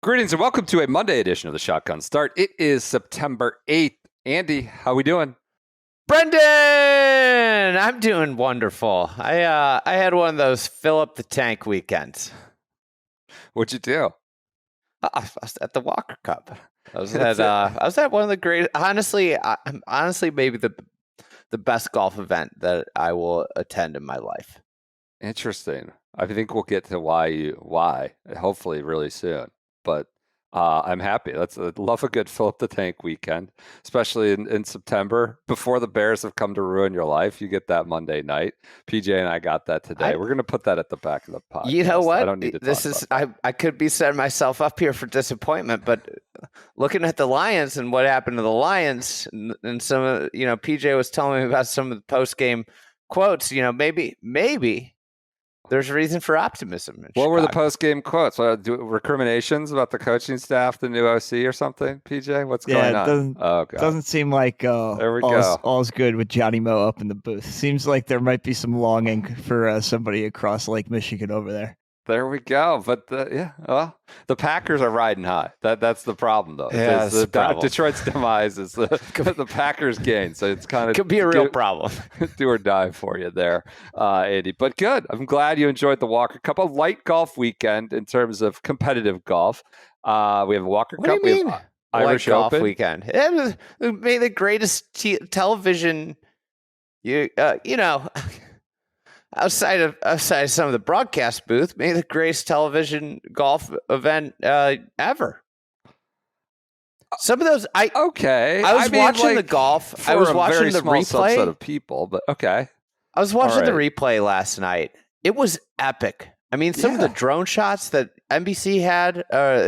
Greetings and welcome to a Monday edition of the Shotgun Start. It is September 8th. Andy, how we doing? Brendan, I'm doing wonderful. I had one of those fill up the tank weekends. What'd you do? I was at the Walker Cup. I was at one of the great. Honestly, maybe the best golf event that I will attend in my life. Interesting. I think we'll get to why hopefully really soon. But I'm happy. I love a good fill up the tank weekend, especially in September before the Bears have come to ruin your life. You get that Monday night. PJ and I got that today. We're going to put that at the back of the podcast. You know what? I don't need to talk about I could be setting myself up here for disappointment, but looking at the Lions and what happened to the Lions and some of, PJ was telling me about some of the post game quotes, maybe there's a reason for optimism. What were the post-game quotes? Recriminations about the coaching staff, the new OC or something? PJ, what's going on? Doesn't seem like all's good with Johnny Mo up in the booth. Seems like there might be some longing for somebody across Lake Michigan over there. There we go. But the Packers are riding high. That's the problem, though. Yeah, Detroit's demise is the Packers' gain. So it's kind of could be a real problem. Do or die for you there, Andy. But good. I'm glad you enjoyed the Walker Cup. A light golf weekend in terms of competitive golf. We have a Walker Cup. What do you mean? Irish golf Open weekend. It made the greatest television. Outside of some of the broadcast booth, maybe the greatest television golf event ever. Some of those, I was watching the golf. I was watching the replay. Subset of people, but okay. I was watching the replay last night. It was epic. I mean, some of the drone shots that NBC had,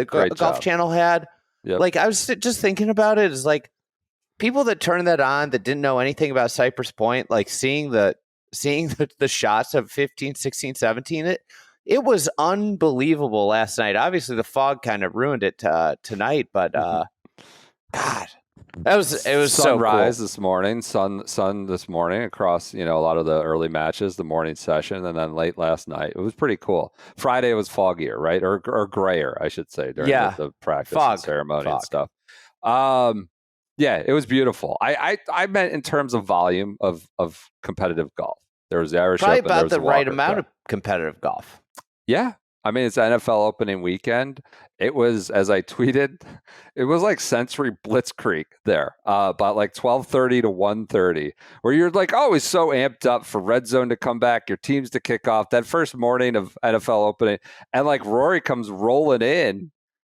Golf Channel had. Yep. Like I was just thinking about it. Is like people that turned that on that didn't know anything about Cypress Point, like seeing the shots of 15, 16, 17, it was unbelievable last night. Obviously, the fog kind of ruined it tonight, but God, it was sunrise so cool. This morning, sun this morning across a lot of the early matches, the morning session, and then late last night. It was pretty cool. Friday was foggier, right, or grayer, I should say, during the practice and ceremony and stuff. Yeah, it was beautiful. I meant in terms of volume of competitive golf. There was the Irish Probably Open. about the right Walker amount Cup. of competitive golf. Yeah. I mean, it's NFL opening weekend. It was, as I tweeted, it was like Century Blitzkrieg there, about like 12:30 to 1:30, where you're like always so amped up for Red Zone to come back, your teams to kick off that first morning of NFL opening, and like Rory comes rolling in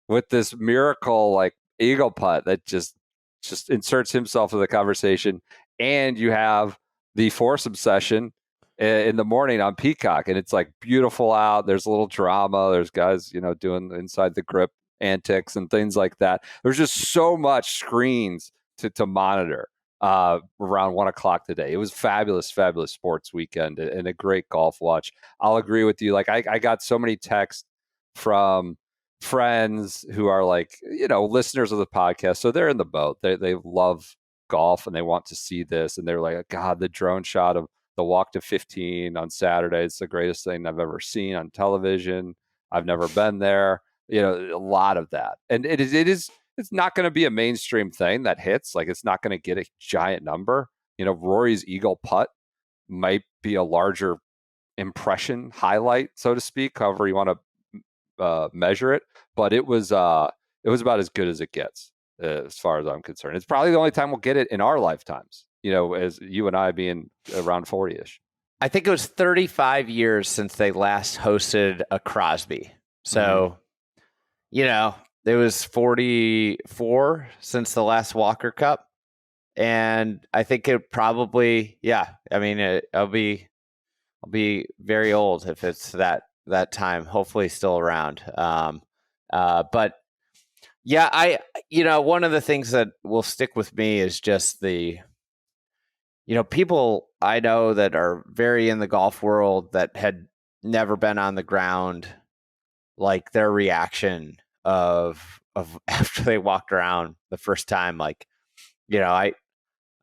with this miracle like eagle putt that just inserts himself in the conversation, and you have the foursome session in the morning on Peacock, and it's like beautiful out. There's a little drama. There's guys, doing inside the grip antics and things like that. There's just so much screens to monitor around 1 o'clock today. It was fabulous sports weekend and a great golf watch. I'll agree with you. Like I got so many texts from friends who are like, listeners of the podcast. So they're in the boat. They love golf and they want to see this. And they're like, God, the drone shot of the walk to 15 on Saturday. It's the greatest thing I've ever seen on television. I've never been there. A lot of that. And it's not going to be a mainstream thing that hits. Like it's not going to get a giant number. Rory's eagle putt might be a larger impression highlight, so to speak, however you want to measure it. But it was about as good as it gets, as far as I'm concerned. It's probably the only time we'll get it in our lifetimes, as you and I being around 40-ish. I think it was 35 years since they last hosted a Crosby. So, it was 44 since the last Walker Cup. And I think it probably, I'll be very old if it's that time, hopefully still around. But yeah, one of the things that will stick with me is just the, people I know that are very in the golf world that had never been on the ground, like their reaction of after they walked around the first time, like, I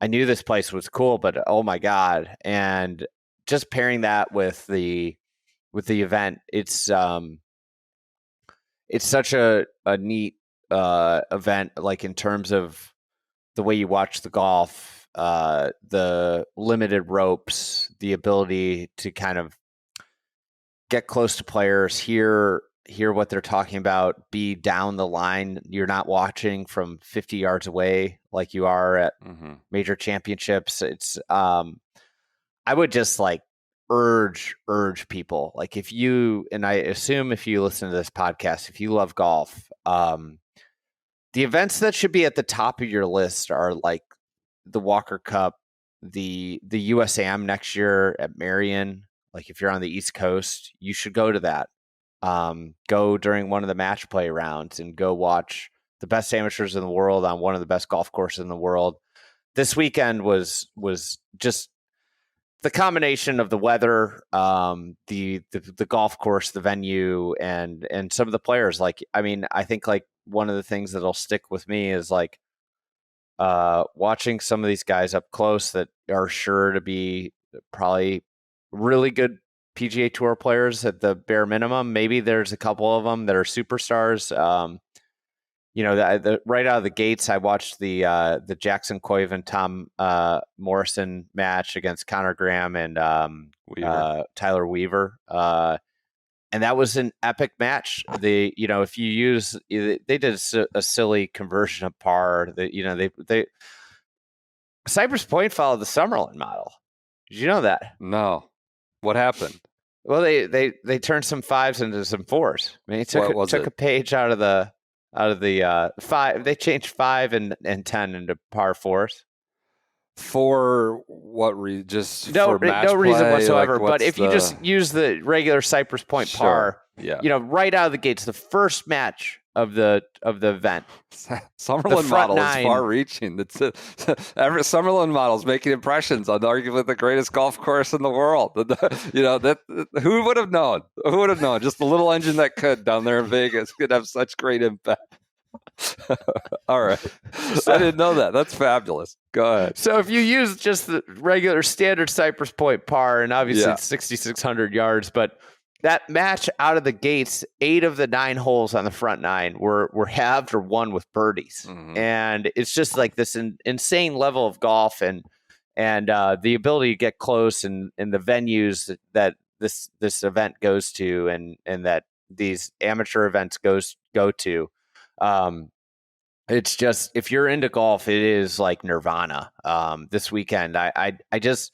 knew this place was cool, but oh my God. And just pairing that with the event, it's such a neat event, like in terms of the way you watch the golf, the limited ropes, the ability to kind of get close to players, hear what they're talking about, be down the line. You're not watching from 50 yards away like you are at major championships. It's I would just like urge people, like if you, and I assume if you listen to this podcast, if you love golf, the events that should be at the top of your list are like the Walker Cup, the USAM next year at Marion. Like if you're on the East Coast, you should go to that. Go during one of the match play rounds and go watch the best amateurs in the world on one of the best golf courses in the world. This weekend was just the combination of the weather, the golf course, the venue, and some of the players. Like, I mean, I think like one of the things that'll stick with me is like watching some of these guys up close that are sure to be probably really good PGA Tour players at the bare minimum. Maybe there's a couple of them that are superstars. Right out of the gates, I watched the Jackson Coyven Tom Morrison match against Connor Graham and Tyler Weaver, and that was an epic match. If you use, they did a silly conversion of par. They Cypress Point followed the Summerlin model. Did you know that? No. What happened? Well, they turned some fives into some fours. I mean, it took a page out of the five. They changed 5 and 10 into par fours. For what reason? Just no for match reason play? whatsoever. Like, but if you just use the regular Cypress Point par, right out of the gates, the first match of the event. Summerlin model is far-reaching. Every Summerlin model is making impressions on arguably the greatest golf course in the world. Who would have known? Who would have known? Just the little engine that could down there in Vegas could have such great impact. All right, I didn't know that. That's fabulous. Go ahead. So if you use just the regular standard Cypress Point par, and obviously it's 6,600 yards, but that match out of the gates, 8 of the 9 holes on the front 9 were halved or won with birdies. And it's just like this insane level of golf and the ability to get close and the venues that this event goes to and that these amateur events go to. It's just, if you're into golf, it is like nirvana. This weekend, I just,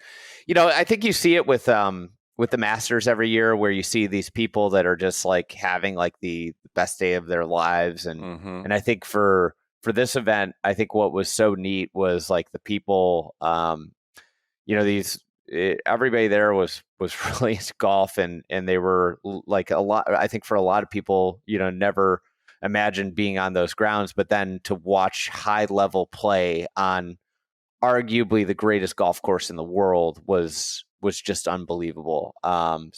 I think you see it with the Masters every year, where you see these people that are just like having like the best day of their lives. And I think for this event, I think what was so neat was like the people, everybody there was really into golf and they were like a lot. I think for a lot of people, never imagined being on those grounds, but then to watch high level play on arguably the greatest golf course in the world was just unbelievable. And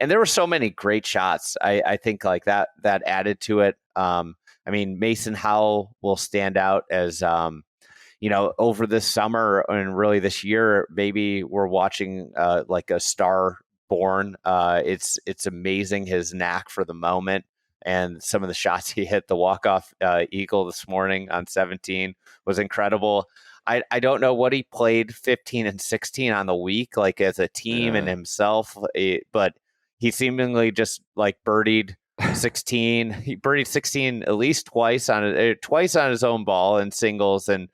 there were so many great shots. I think like that added to it. I mean, Mason Howell will stand out as, over this summer and really this year, maybe we're watching like a star born. It's amazing, his knack for the moment. And some of the shots he hit, the walk-off eagle this morning on 17 was incredible. I don't know what he played 15 and 16 on the week, like as a team and himself, but he seemingly just like birdied 16. He birdied 16 at least twice on his own ball in singles, and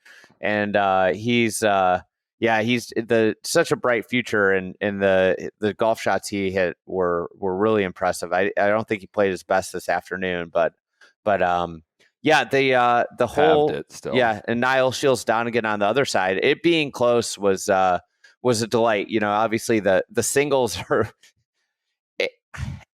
he's such a bright future, and the golf shots he hit were really impressive. I don't think he played his best this afternoon, but the whole and Niall Shiels Donegan on the other side, it being close was a delight. Obviously the singles are.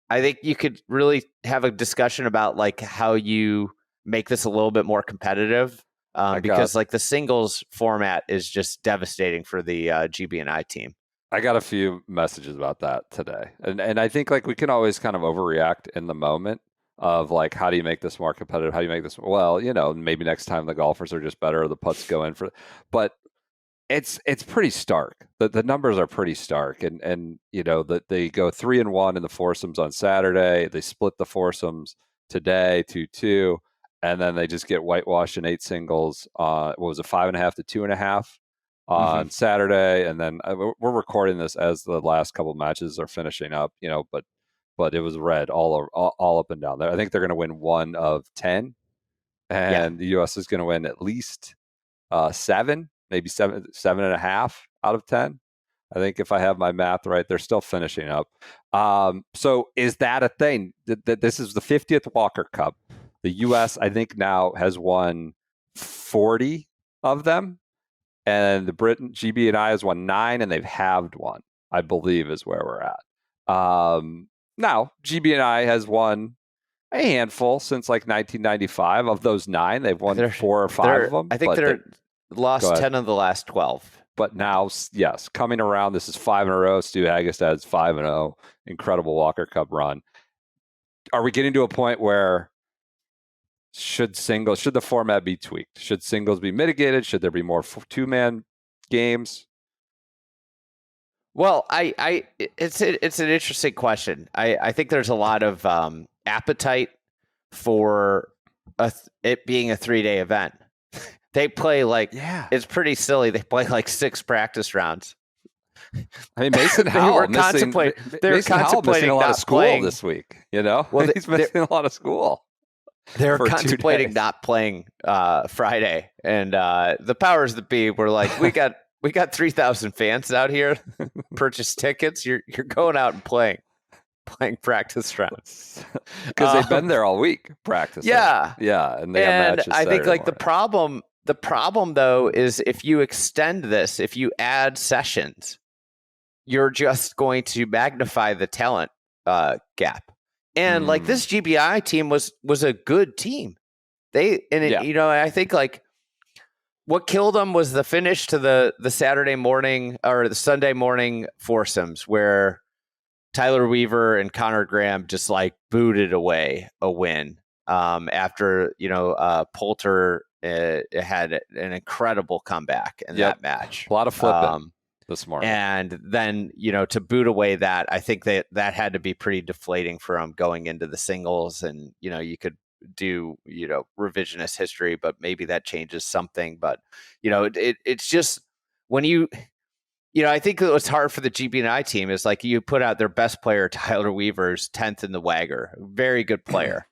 I think you could really have a discussion about like how you make this a little bit more competitive. Because like the singles format is just devastating for the GB&I team. I got a few messages about that today. And I think like we can always kind of overreact in the moment of like, how do you make this more competitive? How do you make this, well, maybe next time the golfers are just better or the putts go in for, but it's pretty stark. The numbers are pretty stark. And that they go 3-1 in the foursomes on Saturday. They split the foursomes today 2-2. and then they just get whitewashed in 8 singles. What was it, 5.5 to 2.5 on Saturday, and then we're recording this as the last couple of matches are finishing up, but it was red all up and down. I think they're going to win 1 of 10, and the U.S. is going to win at least 7, maybe 7.5 out of 10. I think if I have my math right, they're still finishing up. So is that a thing? This is the 50th Walker Cup. The U.S., I think, now has won 40 of them, and the Britain GB and I has won 9, and they've halved 1, I believe, is where we're at. Now, GB and I has won a handful since like 1995. Of those 9, they've won 4 or 5 of them. I think they're lost 10 of the last 12. But now, yes, coming around, this is 5 in a row. Stu Hagestad's 5-0, incredible Walker Cup run. Are we getting to a point where should the format be tweaked? Should singles be mitigated? Should there be more 2-man games? Well, it's an interesting question. I think there's a lot of appetite for it being a 3-day event. They play it's pretty silly. They play like 6 practice rounds. I mean, Mason Howell missing a lot of school this week. Well, he's missing a lot of school. They're contemplating not playing Friday, and the powers that be were like, we got 3,000 fans out here. Purchase tickets. You're going out and playing practice rounds because they've been there all week practicing. Yeah, and they have matches. I think Saturday morning. The problem though is if you extend this, if you add sessions, you're just going to magnify the talent gap. And this GBI team was a good team. I think what killed them was the finish to the Saturday morning or the Sunday morning foursomes where Tyler Weaver and Connor Graham just booted away a win after Poulter had an incredible comeback in that match. A lot of flipping this morning. And then, to boot away that, I think that had to be pretty deflating for him going into the singles. And, you could do, revisionist history, but maybe that changes something. But, it's just when I think what's hard for the GB&I team is you put out their best player, Tyler Weaver's 10th in the Wagger, very good player.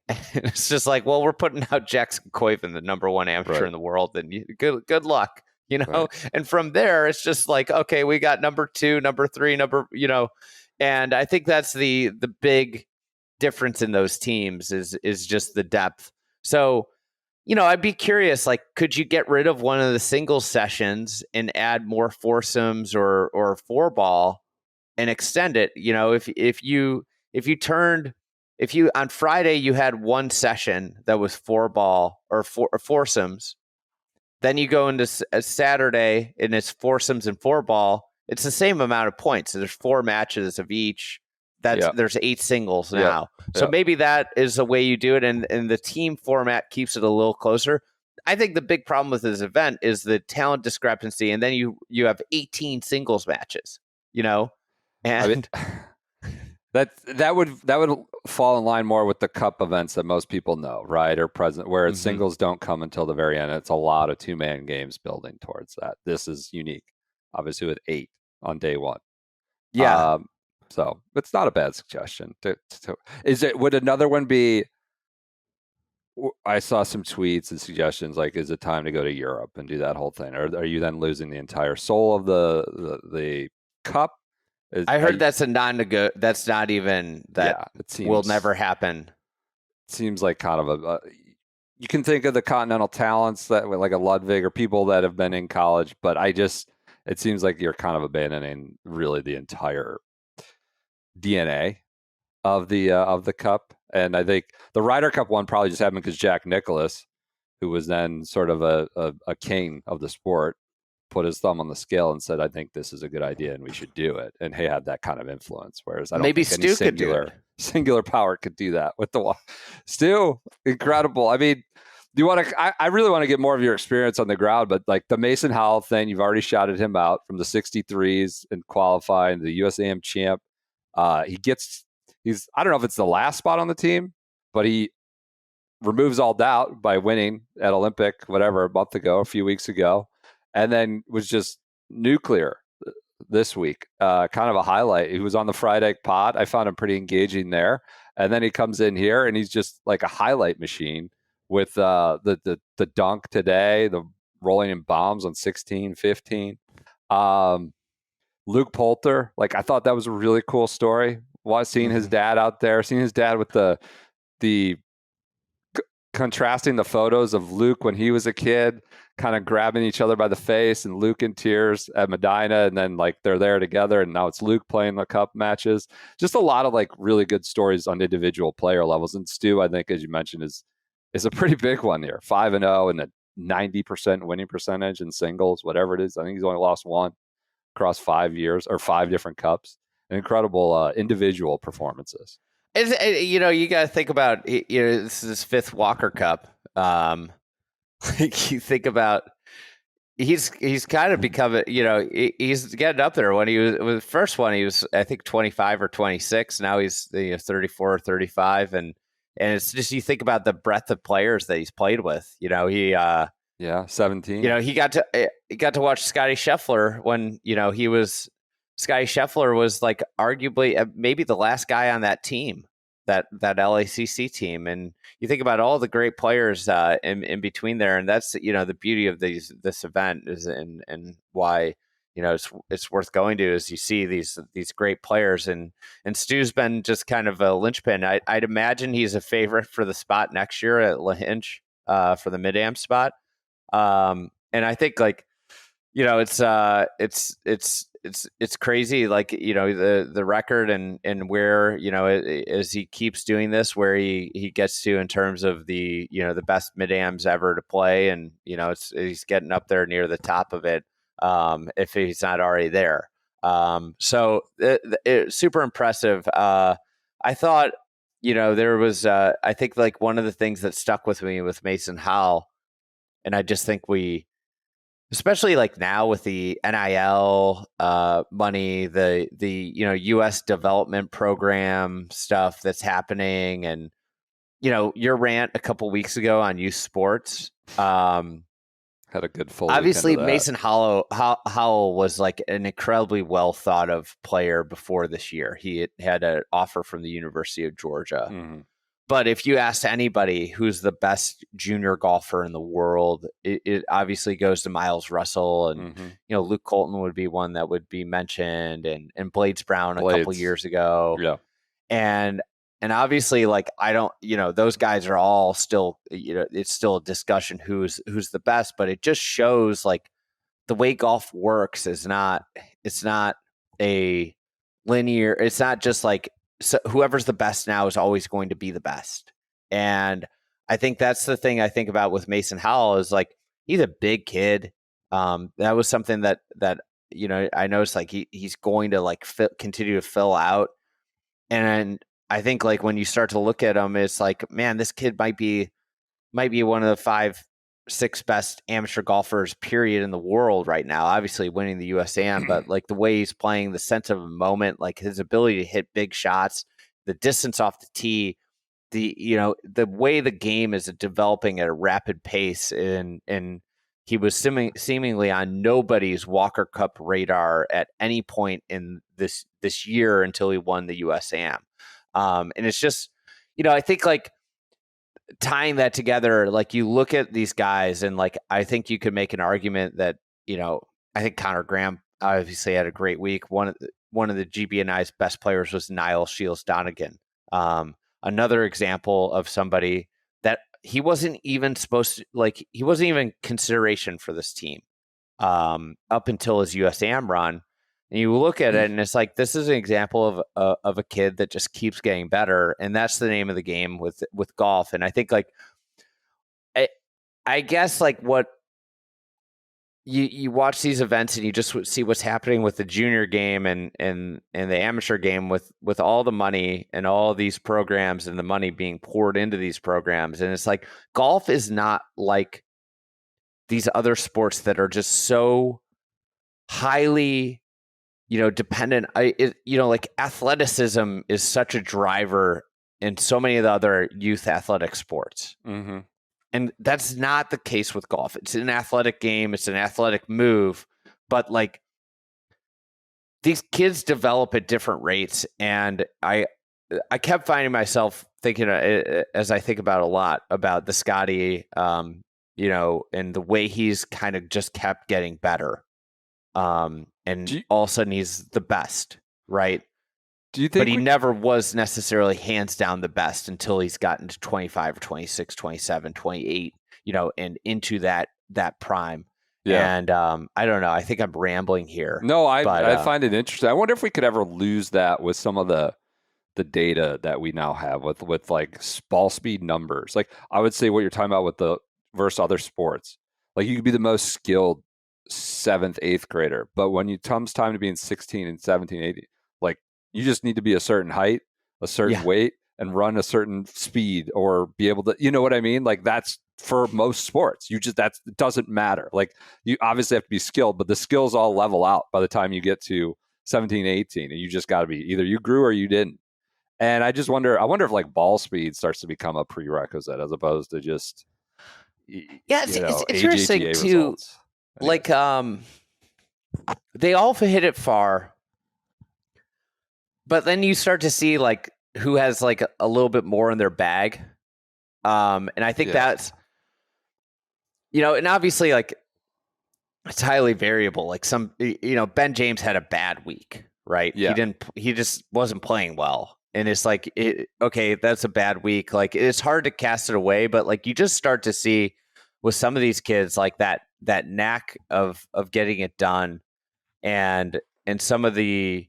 It's just we're putting out Jackson Coyven, the number 1 amateur in the world, and good luck, Right. And from there, it's just okay, we got number 2, number 3, and I think that's the big difference in those teams is just the depth. So, I'd be curious, could you get rid of one of the single sessions and add more foursomes or 4-ball and extend it? If you on Friday you had one session that was 4-ball or foursomes, then you go into a Saturday and it's foursomes and 4-ball. It's the same amount of points. So there's 4 matches of each. There's 8 singles now. So maybe that is a way you do it, and the team format keeps it a little closer. I think the big problem with this event is the talent discrepancy, and then you have 18 singles matches. And that would fall in line more with the cup events that most people know, right? Or present, where singles don't come until the very end. It's a lot of 2-man games building towards that. This is unique, obviously, with 8 on day 1. Yeah. So it's not a bad suggestion. Would another one be? I saw some tweets and suggestions is it time to go to Europe and do that whole thing, or are you then losing the entire soul of the cup? I heard that's a non-nego. That's not even that. Will never happen. It seems like kind of you can think of the continental talents that like a Ludwig or people that have been in college, but it seems like you're kind of abandoning really the entire DNA of the cup. And I think the Ryder Cup one probably just happened because Jack Nicklaus, who was then sort of a king of the sport, put his thumb on the scale and said, I think this is a good idea and we should do it. And he had that kind of influence. Whereas I don't think any singular power could do that with the Stu, incredible. I mean, I really want to get more of your experience on the ground, but the Mason Howell thing, you've already shouted him out from the 63s and qualifying, the USAM champ. I don't know if it's the last spot on the team, but he removes all doubt by winning at Olympic, whatever, a few weeks ago, and then was just nuclear this week. Kind of a highlight. He was on the Friday pod. I found him pretty engaging there. And then he comes in here and he's just like a highlight machine with the dunk today, the rolling in bombs on 16, 15. Luke Poulter, like I thought that was a really cool story. Seeing his dad out there, seeing his dad with the contrasting the photos of Luke when he was a kid, kind of grabbing each other by the face, and Luke in tears at Medina, and then like they're there together, and now it's Luke playing the cup matches. Just a lot of like really good stories on individual player levels. And Stu, I think, as you mentioned, is a pretty big one here. 5-0 and a 90% winning percentage in singles, whatever it is. I think he's only lost one across 5 years or 5 different cups. Incredible individual performances. You got to think about, this is his 5th Walker Cup. You think about, he's kind of become, he's getting up there. When he was with the first one, he was, I think, 25 or 26. Now he's 34 or 35. And it's just, you think about the breadth of players that he's played with. 17. He got to watch Scotty Scheffler when, Scotty Scheffler was like arguably maybe the last guy on that team, that LACC team. And you think about all the great players in between there. And that's, the beauty of this event is, and why, it's worth going to, is you see these great players, and Stu's been just kind of a linchpin. I'd imagine he's a favorite for the spot next year at La Hinch for the mid-am spot. And I think it's crazy, like, the record and where, as he keeps doing this, where he gets to in terms of the, the best mid-ams ever to play. And, he's getting up there near the top of it, if he's not already there. So super impressive. I thought, there was, I think like one of the things that stuck with me with Mason Howell, and I just think especially like now with the NIL money, the U.S. development program stuff that's happening, and your rant a couple weeks ago on youth sports. Had a good full. Obviously, Mason Howell was like an incredibly well thought of player before this year. He had an offer from the University of Georgia. Mm-hmm. But if you ask anybody who's the best junior golfer in the world, it obviously goes to Miles Russell, and Luke Colton would be one that would be mentioned, and Blades Brown a couple years ago. Yeah. And obviously, like, I don't, those guys are all still, it's still a discussion who's the best, but it just shows like the way golf works it's not a linear, it's not just like, so whoever's the best now is always going to be the best. And I think that's the thing I think about with Mason Howell, is like, he's a big kid. That was something that I noticed, like he's going to like continue to fill out. And I think like when you start to look at him, it's like, man, this kid might be one of the 5-6 best amateur golfers period in the world right now, obviously winning the USAM, but like the way he's playing, the sense of a moment, like his ability to hit big shots, the distance off the tee, the way the game is developing at a rapid pace, and he was seemingly on nobody's Walker Cup radar at any point in this year until he won the USAM. And it's just, I think like tying that together, like you look at these guys, and like I think you could make an argument that I think Connor Graham obviously had a great week. One of the GBNI's best players was Niall Shiels Donegan. Another example of somebody that he wasn't even supposed to, like, he wasn't even consideration for this team up until his USAM run. And you look at it, and it's like, this is an example of a kid that just keeps getting better, and that's the name of the game with golf. And I think, like, I guess, like, what you watch these events and you just see what's happening with the junior game and the amateur game with all the money and all these programs and the money being poured into these programs, and it's like, golf is not like these other sports that are just so highly dependent. Like athleticism is such a driver in so many of the other youth athletic sports. Mm-hmm. And that's not the case with golf. It's an athletic game. It's an athletic move. But like these kids develop at different rates. And I kept finding myself thinking, as I think about a lot about the Scotty, and the way he's kind of just kept getting better. And all of a sudden he's the best, right? Do you think? But he never was necessarily hands down the best until he's gotten to 25 or 26, 27, 28, and into that prime. Yeah. And I don't know. I think I'm rambling here. No, I find it interesting. I wonder if we could ever lose that with some of the data that we now have with like ball speed numbers. Like I would say what you're talking about with the versus other sports. Like you could be the most skilled 7th, 8th grader, but when it comes time to being 16 and 17, 18, like you just need to be a certain height, a certain weight, and run a certain speed or be able to, you know what I mean? Like that's for most sports. It doesn't matter. Like you obviously have to be skilled, but the skills all level out by the time you get to 17, 18, and you just got to be either you grew or you didn't. And I wonder if like ball speed starts to become a prerequisite as opposed to just, it's interesting too. Like, they all hit it far. But then you start to see like who has like a little bit more in their bag. And I think that's, and obviously like it's highly variable. Like Ben James had a bad week, right? Yeah. He just wasn't playing well. And it's like, okay, that's a bad week. Like it's hard to cast it away, but like you just start to see with some of these kids, like that knack of getting it done. And some of there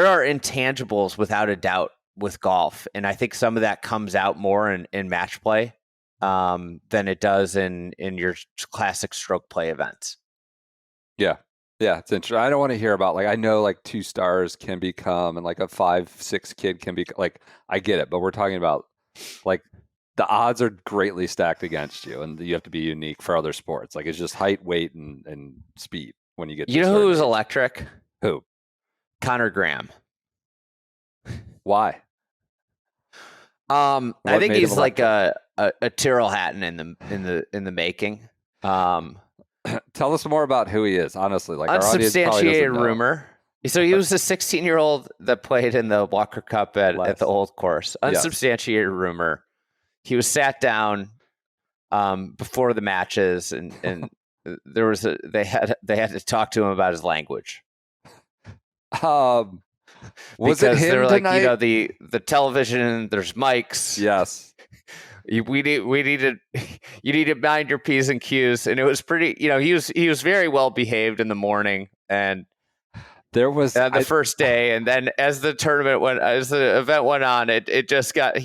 are intangibles without a doubt with golf. And I think some of that comes out more in match play than it does in your classic stroke play events. Yeah. Yeah. It's interesting. I don't want to hear about I know 2 stars can become and like a 5-6 kid can be like, I get it, but we're talking about like the odds are greatly stacked against you and you have to be unique for other sports. Like it's just height, weight, and speed when you get to who was electric? Who? Connor Graham. Why? I think he's like a Tyrrell Hatton in the making. Tell us more about who he is, honestly. Like unsubstantiated rumor. So he was a 16-year-old that played in the Walker Cup at the old course. Unsubstantiated rumor. He was sat down before the matches, and there was they had to talk to him about his language. Was because it him they're like, tonight? the television, there's mics. Yes. You need to mind your P's and Q's. And it was pretty, he was very well behaved in the morning and there was the first day. And then as the event went on, he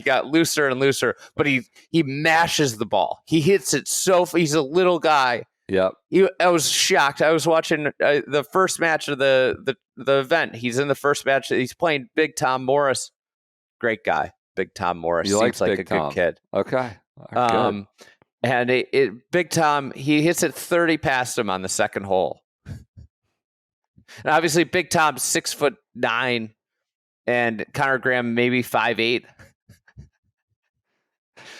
got looser and looser, but he mashes the ball. He hits it he's a little guy. Yep. I was shocked. I was watching the first match of the event. He's in the first match. He's playing Big Tom Morris. Great guy. Big Tom Morris. Seems like Big Tom. Good kid. Okay. Good. And Big Tom, he hits it 30 past him on the second hole. And obviously Big Tom's 6'9", and Connor Graham maybe 5'8".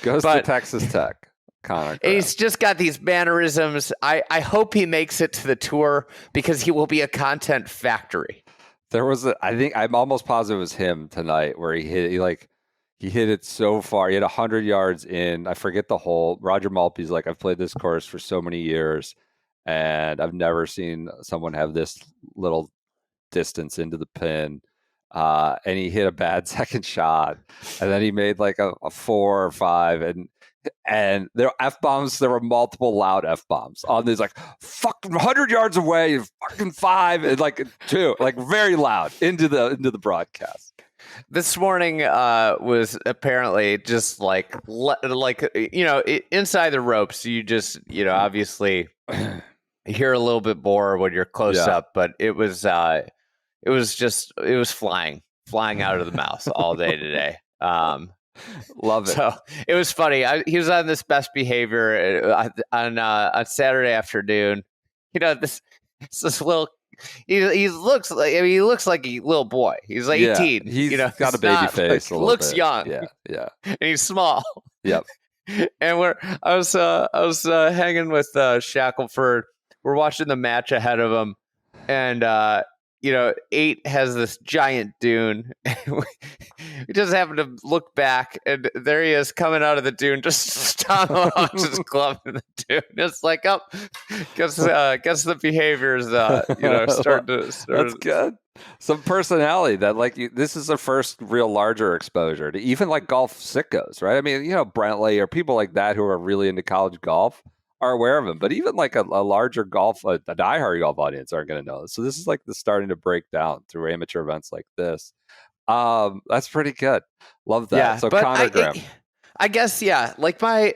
Goes to Texas Tech. Connor Graham. He's just got these mannerisms. I hope he makes it to the tour because he will be a content factory. There was I think I'm almost positive it was him tonight where he hit it so far. He had 100 yards in. I forget the hole. Roger Maltby's like, I've played this course for so many years, and I've never seen someone have this little distance into the pin. And he hit a bad second shot, and then he made like a 4 or 5, and there were F-bombs. There were multiple loud F-bombs on these, like, fucking 100 yards away, fucking 5, and like 2, like very loud into the broadcast. This morning was apparently just like inside the ropes. You just obviously hear a little bit more when you're close up, but it was flying out of the mouth all day today. Love it. So it was funny. He was on this best behavior on Saturday afternoon. This little he looks like he looks like a little boy. He's like 18. He's got a baby face. Like, looks bit. young. Yeah. And he's small. Yep. And I was hanging with Shackelford. We're watching the match ahead of him, and 8 has this giant dune. We just happen to look back, and there he is coming out of the dune, just tomahawks his glove in the dune. It's like, guess the behaviors, start to. That's good. Some personality that this is the first real larger exposure to even like golf sickos, right? I mean, Brentley or people like that who are really into college golf are aware of him, but even like a larger golf, a diehard golf audience aren't going to know this. So this is like the starting to break down through amateur events like this. That's pretty good. Love that. Yeah, so Connor Graham. I guess, yeah, like my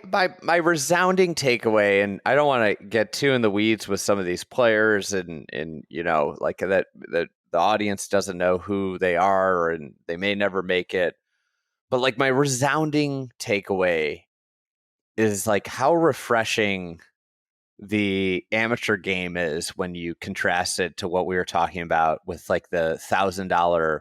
resounding takeaway, and I don't want to get too in the weeds with some of these players and like that the audience doesn't know who they are and they may never make it. But like my resounding takeaway is like how refreshing the amateur game is when you contrast it to what we were talking about with like the $1,000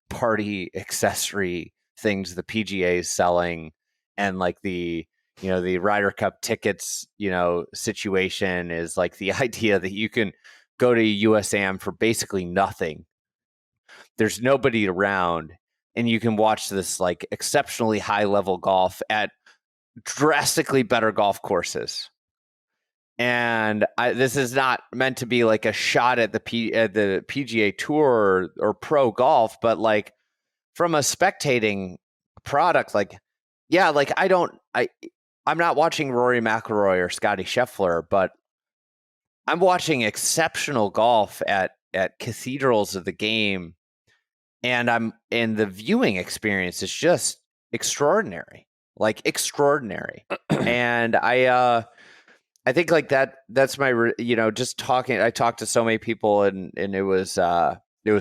party accessory things the PGA is selling, and like the Ryder Cup tickets situation is like the idea that you can go to USAM for basically nothing. There's nobody around, and you can watch this like exceptionally high level golf at drastically better golf courses. And this is not meant to be like a shot at the PGA Tour or pro golf, but like from a spectating product, like, yeah, like I'm not watching Rory McIlroy or Scotty Scheffler, but I'm watching exceptional golf at cathedrals of the game, and the viewing experience is just extraordinary, like extraordinary. And I think like that's my just talking. I talked to so many people, and it was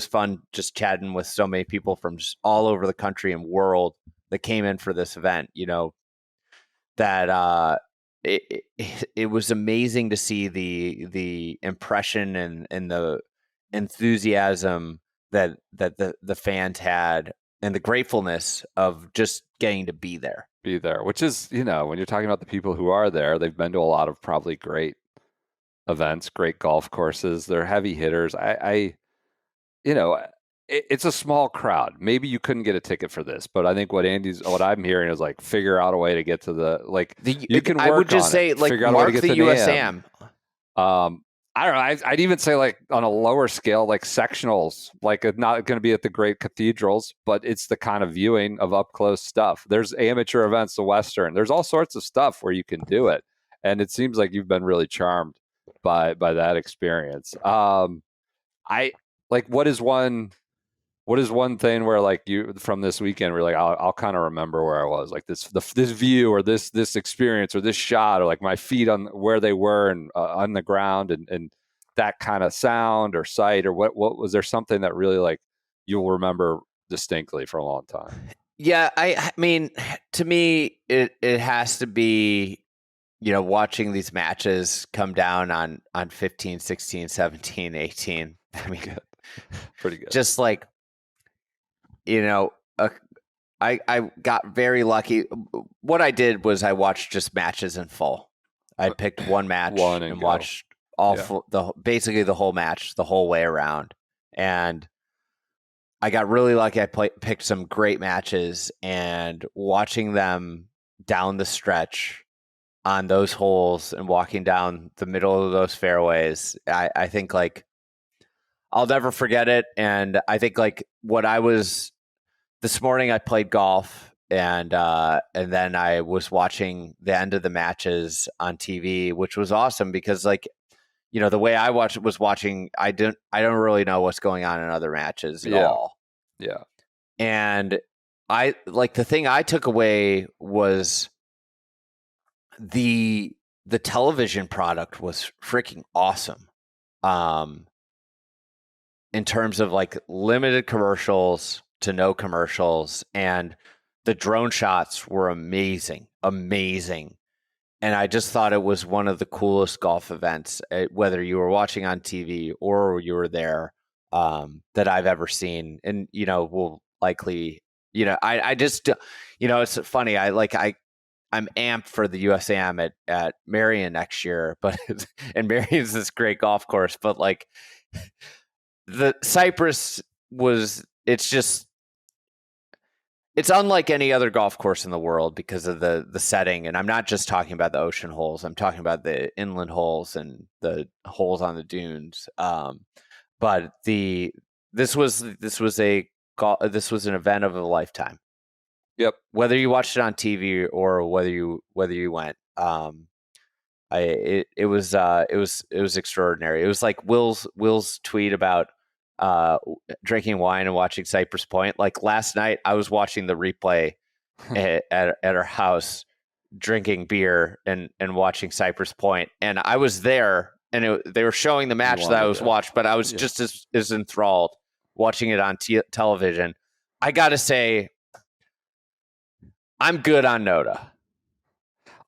fun just chatting with so many people from just all over the country and world that came in for this event. That it was amazing to see the impression and the enthusiasm that the fans had, and the gratefulness of just getting to be there. Which is, when you're talking about the people who are there, they've been to a lot of probably great events, great golf courses. They're heavy hitters. It's a small crowd. Maybe you couldn't get a ticket for this, but I think what I'm hearing is like figure out a way to get to you can work on it. I would just say like mark the USAM. I don't know. I'd even say like on a lower scale, like sectionals, like not going to be at the great cathedrals, but it's the kind of viewing of up close stuff. There's amateur events, the Western. There's all sorts of stuff where you can do it, and it seems like you've been really charmed by that experience. I like what is one thing where like you from this weekend where like I'll kind of remember where I was, like this view or this experience or this shot, or like my feet on where they were and on the ground and that kind of sound or sight, or what was there something that really like you'll remember distinctly for a long time? Yeah, I mean, to me it has to be watching these matches come down on 15, 16, 17, 18. I mean, good. Pretty good. Just like I got very lucky. What I did was I watched just matches in full. I picked one match and watched basically the whole match the whole way around. And I got really lucky. I picked some great matches, and watching them down the stretch on those holes and walking down the middle of those fairways, I think like I'll never forget it. And I think like this morning I played golf, and then I was watching the end of the matches on TV, which was awesome because like, the way I was watching, I don't really know what's going on in other matches at all. Yeah. And I like the thing I took away was the television product was freaking awesome. In terms of like limited commercials to no commercials, and the drone shots were amazing. And I just thought it was one of the coolest golf events, whether you were watching on TV or you were there, that I've ever seen. And, will likely, I just, it's funny. I'm amped for the USAM at Marion next year, and Marion's this great golf course, but like the Cypress it's unlike any other golf course in the world because of the setting. And I'm not just talking about the ocean holes. I'm talking about the inland holes and the holes on the dunes. But this was an event of a lifetime. Yep. Whether you watched it on TV or whether you went, it was extraordinary. It was like Will's tweet about drinking wine and watching Cypress Point. Like last night, I was watching the replay at our house, drinking beer and watching Cypress Point, and I was there, and they were showing the match that I was watched, but I was just as enthralled watching it on television. I gotta say, I'm good on Noda.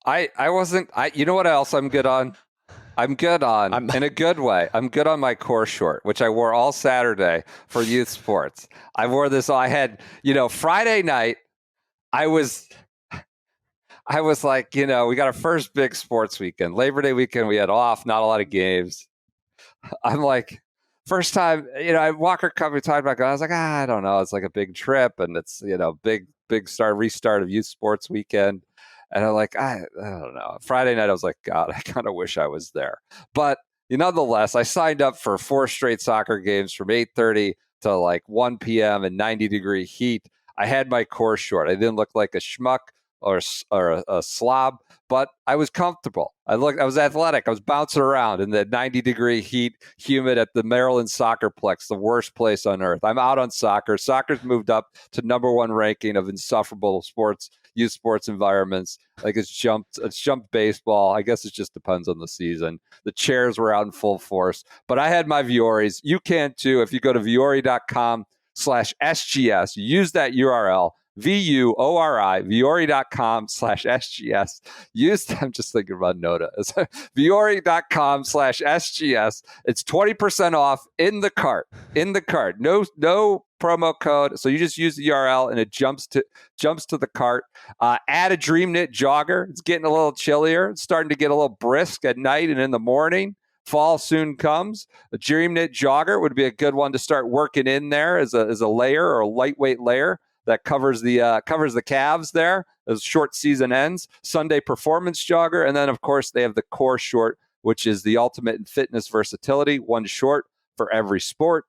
I wasn't. You know what else I'm good on? I'm good on, in a good way, I'm good on my core short, which I wore all Saturday for youth sports. I wore this, I had, Friday night, I was like, we got our first big sports weekend. Labor Day weekend, we had off, not a lot of games. I'm like, first time, Walker Cup, we talked about going, I was like, I don't know. It's like a big trip, and it's, big restart of youth sports weekend. And I'm like, I don't know. Friday night, I was like, God, I kind of wish I was there. But nonetheless, I signed up for 4 straight soccer games from 8:30 to like 1 p.m. in 90-degree heat. I had my core short. I didn't look like a schmuck or a slob, but I was comfortable. I was athletic. I was bouncing around in the 90-degree heat, humid at the Maryland Soccerplex, the worst place on earth. I'm out on soccer. Soccer's moved up to #1 ranking of insufferable youth sports environments. Like it's jumped baseball. I guess it just depends on the season. The chairs were out in full force, but I had my Vioris. You can too. If you go to viori.com/SGS, use that URL, VUORI, viori.com/SGS. I'm just thinking about Noda. viori.com/SGS. It's 20% off in the cart. No promo code. So you just use the URL and it jumps to the cart. Add a Dream Knit jogger. It's getting a little chillier. It's starting to get a little brisk at night and in the morning. Fall soon comes. A Dream Knit jogger would be a good one to start working in there as a layer or a lightweight layer that covers the calves there as short season ends. Sunday performance jogger, and then of course they have the core short, which is the ultimate in fitness versatility. One short for every sport.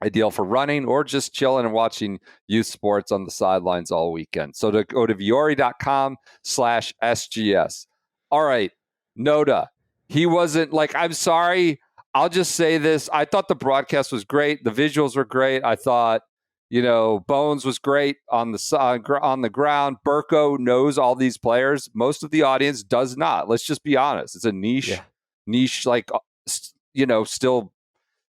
Ideal for running or just chilling and watching youth sports on the sidelines all weekend. So to go to viori.com/SGS. All right, Noda. He wasn't like, I'm sorry. I'll just say this. I thought the broadcast was great. The visuals were great. I thought, Bones was great on the ground. Burko knows all these players. Most of the audience does not. Let's just be honest. It's a niche, like, still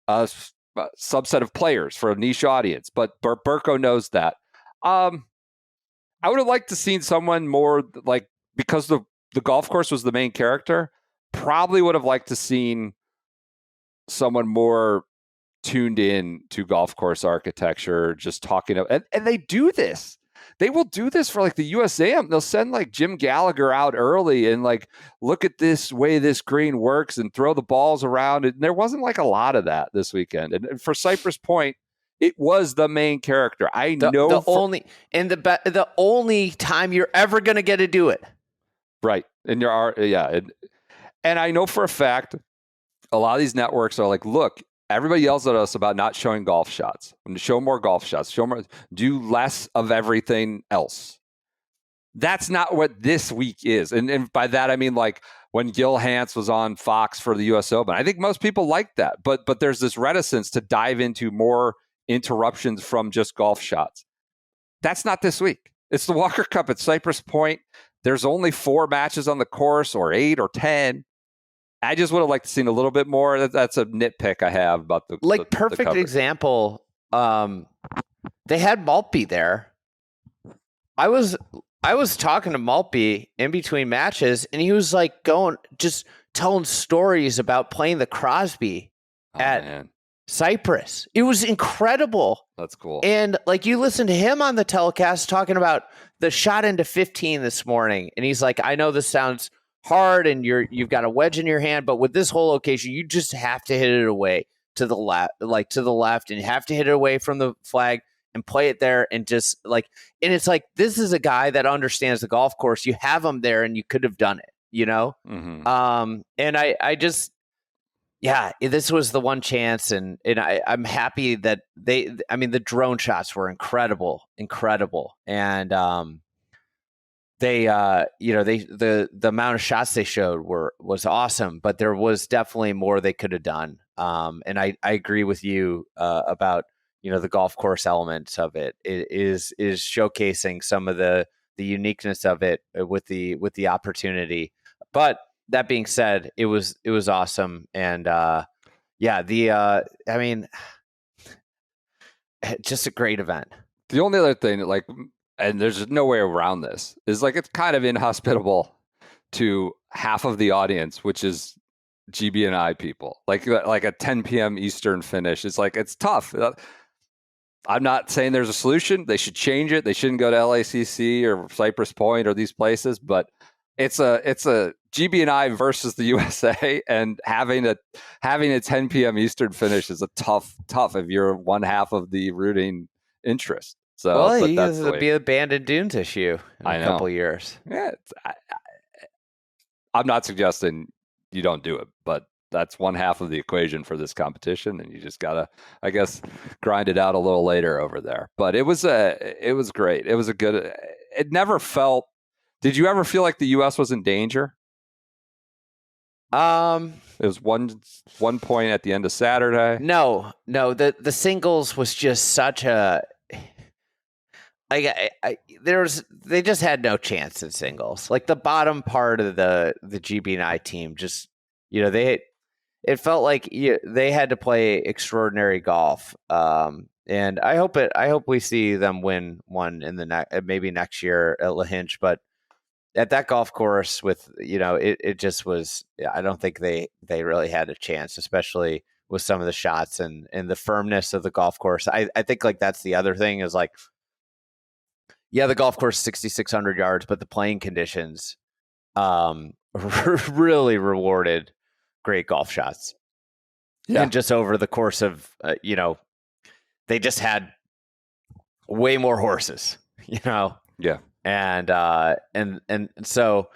subset of players for a niche audience, but Burko knows that. I would have liked to seen someone more like, because the golf course was the main character, probably would have liked to seen someone more tuned in to golf course architecture, just talking and they do this. They will do this for like the USAM. They'll send like Jim Gallagher out early and like, look at this way this green works and throw the balls around. And there wasn't like a lot of that this weekend. And for Cypress Point, it was the main character. The only time you're ever going to get to do it. Right. And and I know for a fact, a lot of these networks are like, look, everybody yells at us about not showing golf shots. Show more golf shots. Do less of everything else. That's not what this week is. And by that, I mean like when Gil Hanse was on Fox for the US Open. I think most people like that. But there's this reticence to dive into more interruptions from just golf shots. That's not this week. It's the Walker Cup at Cypress Point. There's only 4 matches on the course, or 8 or 10. I just would have liked to seen a little bit more. That's a nitpick I have about the perfect example. They had Maltby there. I was I was talking to Maltby in between matches, and he was like just telling stories about playing the Crosby at Cypress. It was incredible. That's cool. And like you listen to him on the telecast talking about the shot into 15 this morning, and he's like, I know this sounds hard, and you've got a wedge in your hand, but with this whole location, you just have to hit it away to the left, and you have to hit it away from the flag and play it there, and just like, and it's like, this is a guy that understands the golf course. You have him there, and you could have done it, Mm-hmm. And I just, this was the one chance, and I'm happy that the drone shots were incredible, and the amount of shots they showed was awesome, but there was definitely more they could have done. And I agree with you about the golf course elements of it. It is showcasing some of the uniqueness of it with the opportunity. But that being said, it was awesome, and just a great event. The only other thing, and there's no way around this, is like it's kind of inhospitable to half of the audience, which is GB&I people. Like a 10 p.m. Eastern finish. It's tough. I'm not saying there's a solution. They should change it. They shouldn't go to LACC or Cypress Point or these places, but it's a GB&I versus the USA, and having a 10 p.m. Eastern finish is a tough if you're one half of the rooting interest. So, it'll be a abandoned dunes issue in a couple years. Yeah, I'm not suggesting you don't do it, but that's one half of the equation for this competition, and you just gotta, I guess, grind it out a little later over there. But it was great. It was a good. It never felt. Did you ever feel like the U.S. was in danger? It was one point at the end of Saturday. No. The singles was just such a. They just had no chance in singles. Like the bottom part of the GB&I team, just it felt like they had to play extraordinary golf. And I hope we see them win one in the maybe next year at La Hinch, but at that golf course with it just was. I don't think they really had a chance, especially with some of the shots and the firmness of the golf course. I think like that's the other thing is like. Yeah, the golf course 6,600 yards, but the playing conditions really rewarded great golf shots. Yeah. And just over the course of, they just had way more horses, Yeah. And so,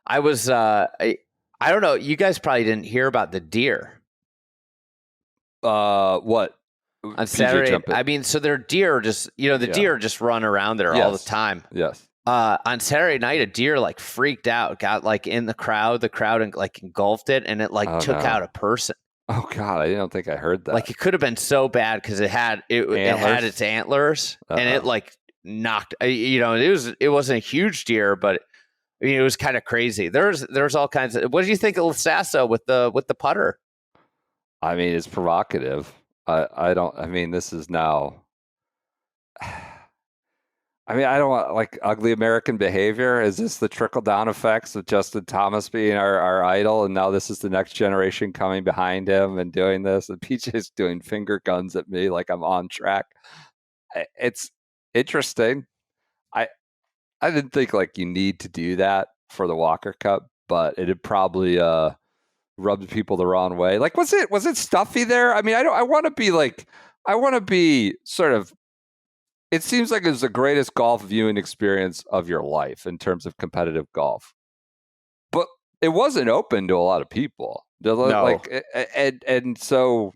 I was, I don't know, you guys probably didn't hear about the deer. What? On Saturday, so their deer just, deer just run around there all the time. Yes. On Saturday night, a deer like freaked out, got like in the crowd like engulfed it, and it took out a person. Oh God, I don't think I heard that. Like it could have been so bad because it had its antlers, and it like knocked. It wasn't a huge deer, but it was kind of crazy. There's all kinds of. What do you think of La Sasso with the putter? It's provocative. This is now. I don't want like ugly American behavior. Is this the trickle down effects of Justin Thomas being our idol, and now this is the next generation coming behind him and doing this? And PJ's doing finger guns at me like I'm on track. It's interesting. I didn't think like you need to do that for the Walker Cup, but it'd probably rubbed people the wrong way. Like, was it stuffy there? I want to be sort of, it seems like it was the greatest golf viewing experience of your life in terms of competitive golf, but it wasn't open to a lot of people. No. And so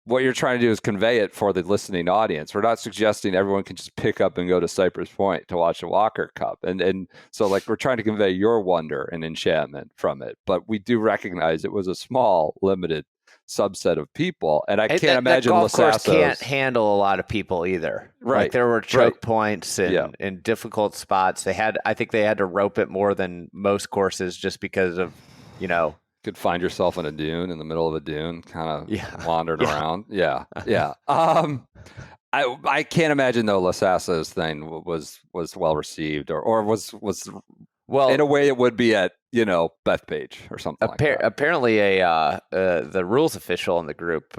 what you're trying to do is convey it for the listening audience. We're not suggesting everyone can just pick up and go to Cypress Point to watch a Walker Cup. And so like we're trying to convey your wonder and enchantment from it. But we do recognize it was a small, limited subset of people. And I can't imagine La Sasso can't handle a lot of people either. Right. Like there were choke points and difficult spots. I think they had to rope it more than most courses just because of, could find yourself in a dune, in the middle of a dune, kind of wandering around. Yeah. I can't imagine though La Sasso's thing was well received or was well in a way it would be at Bethpage or something like that. Apparently, the rules official in the group,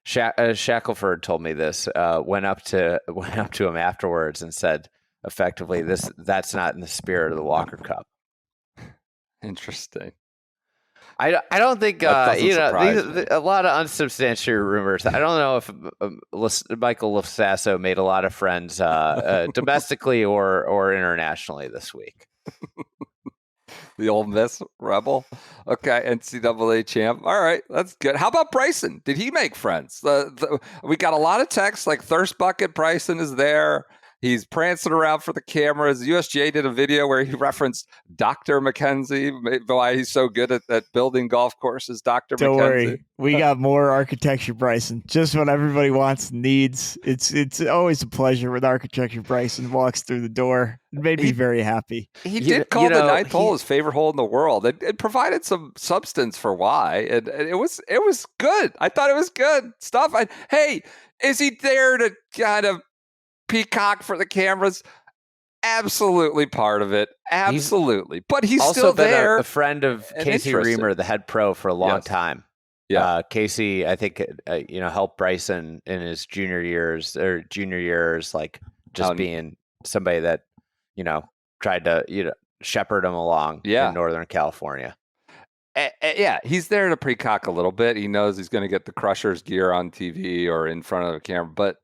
Shackelford told me this. Went up to him afterwards and said, effectively, that's not in the spirit of the Walker Cup. Interesting. I don't think a lot of unsubstantiated rumors. I don't know if Michael La Sasso made a lot of friends domestically or internationally this week. The Ole Miss Rebel. Okay, NCAA champ. All right, that's good. How about Bryson? Did he make friends? We got a lot of texts like Thirst Bucket Bryson is there. He's prancing around for the cameras. USGA did a video where he referenced Dr. MacKenzie, why he's so good at building golf courses, Dr. Don't MacKenzie. worry. We got more architecture, Bryson. Just what everybody wants and needs. It's always a pleasure when architecture Bryson walks through the door. It made me very happy. He did call the ninth hole his favorite hole in the world. It provided some substance for why. And it was good. I thought it was good stuff. Hey, is he there to kind of peacock for the cameras? Absolutely part of it. Absolutely. But he's also still been there. A friend of Casey Reamer, the head pro, for a long time. Yeah. Casey, I think, helped Bryson in his junior years, like just being somebody that, tried to, shepherd him along in Northern California. Yeah, he's there to peacock a little bit. He knows he's going to get the Crushers gear on TV or in front of the camera, but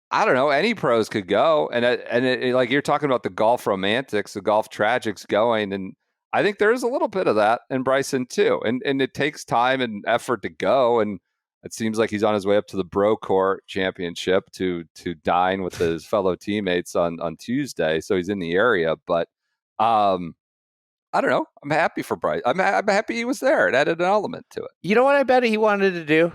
I don't know. Any pros could go, and like you're talking about the golf romantics, the golf tragics going, and I think there is a little bit of that in Bryson too. And it takes time and effort to go, and it seems like he's on his way up to the Procore Championship to dine with his fellow teammates on Tuesday. So he's in the area, but I don't know. I'm happy for Bryson. I'm happy he was there. It added an element to it. You know what I bet he wanted to do?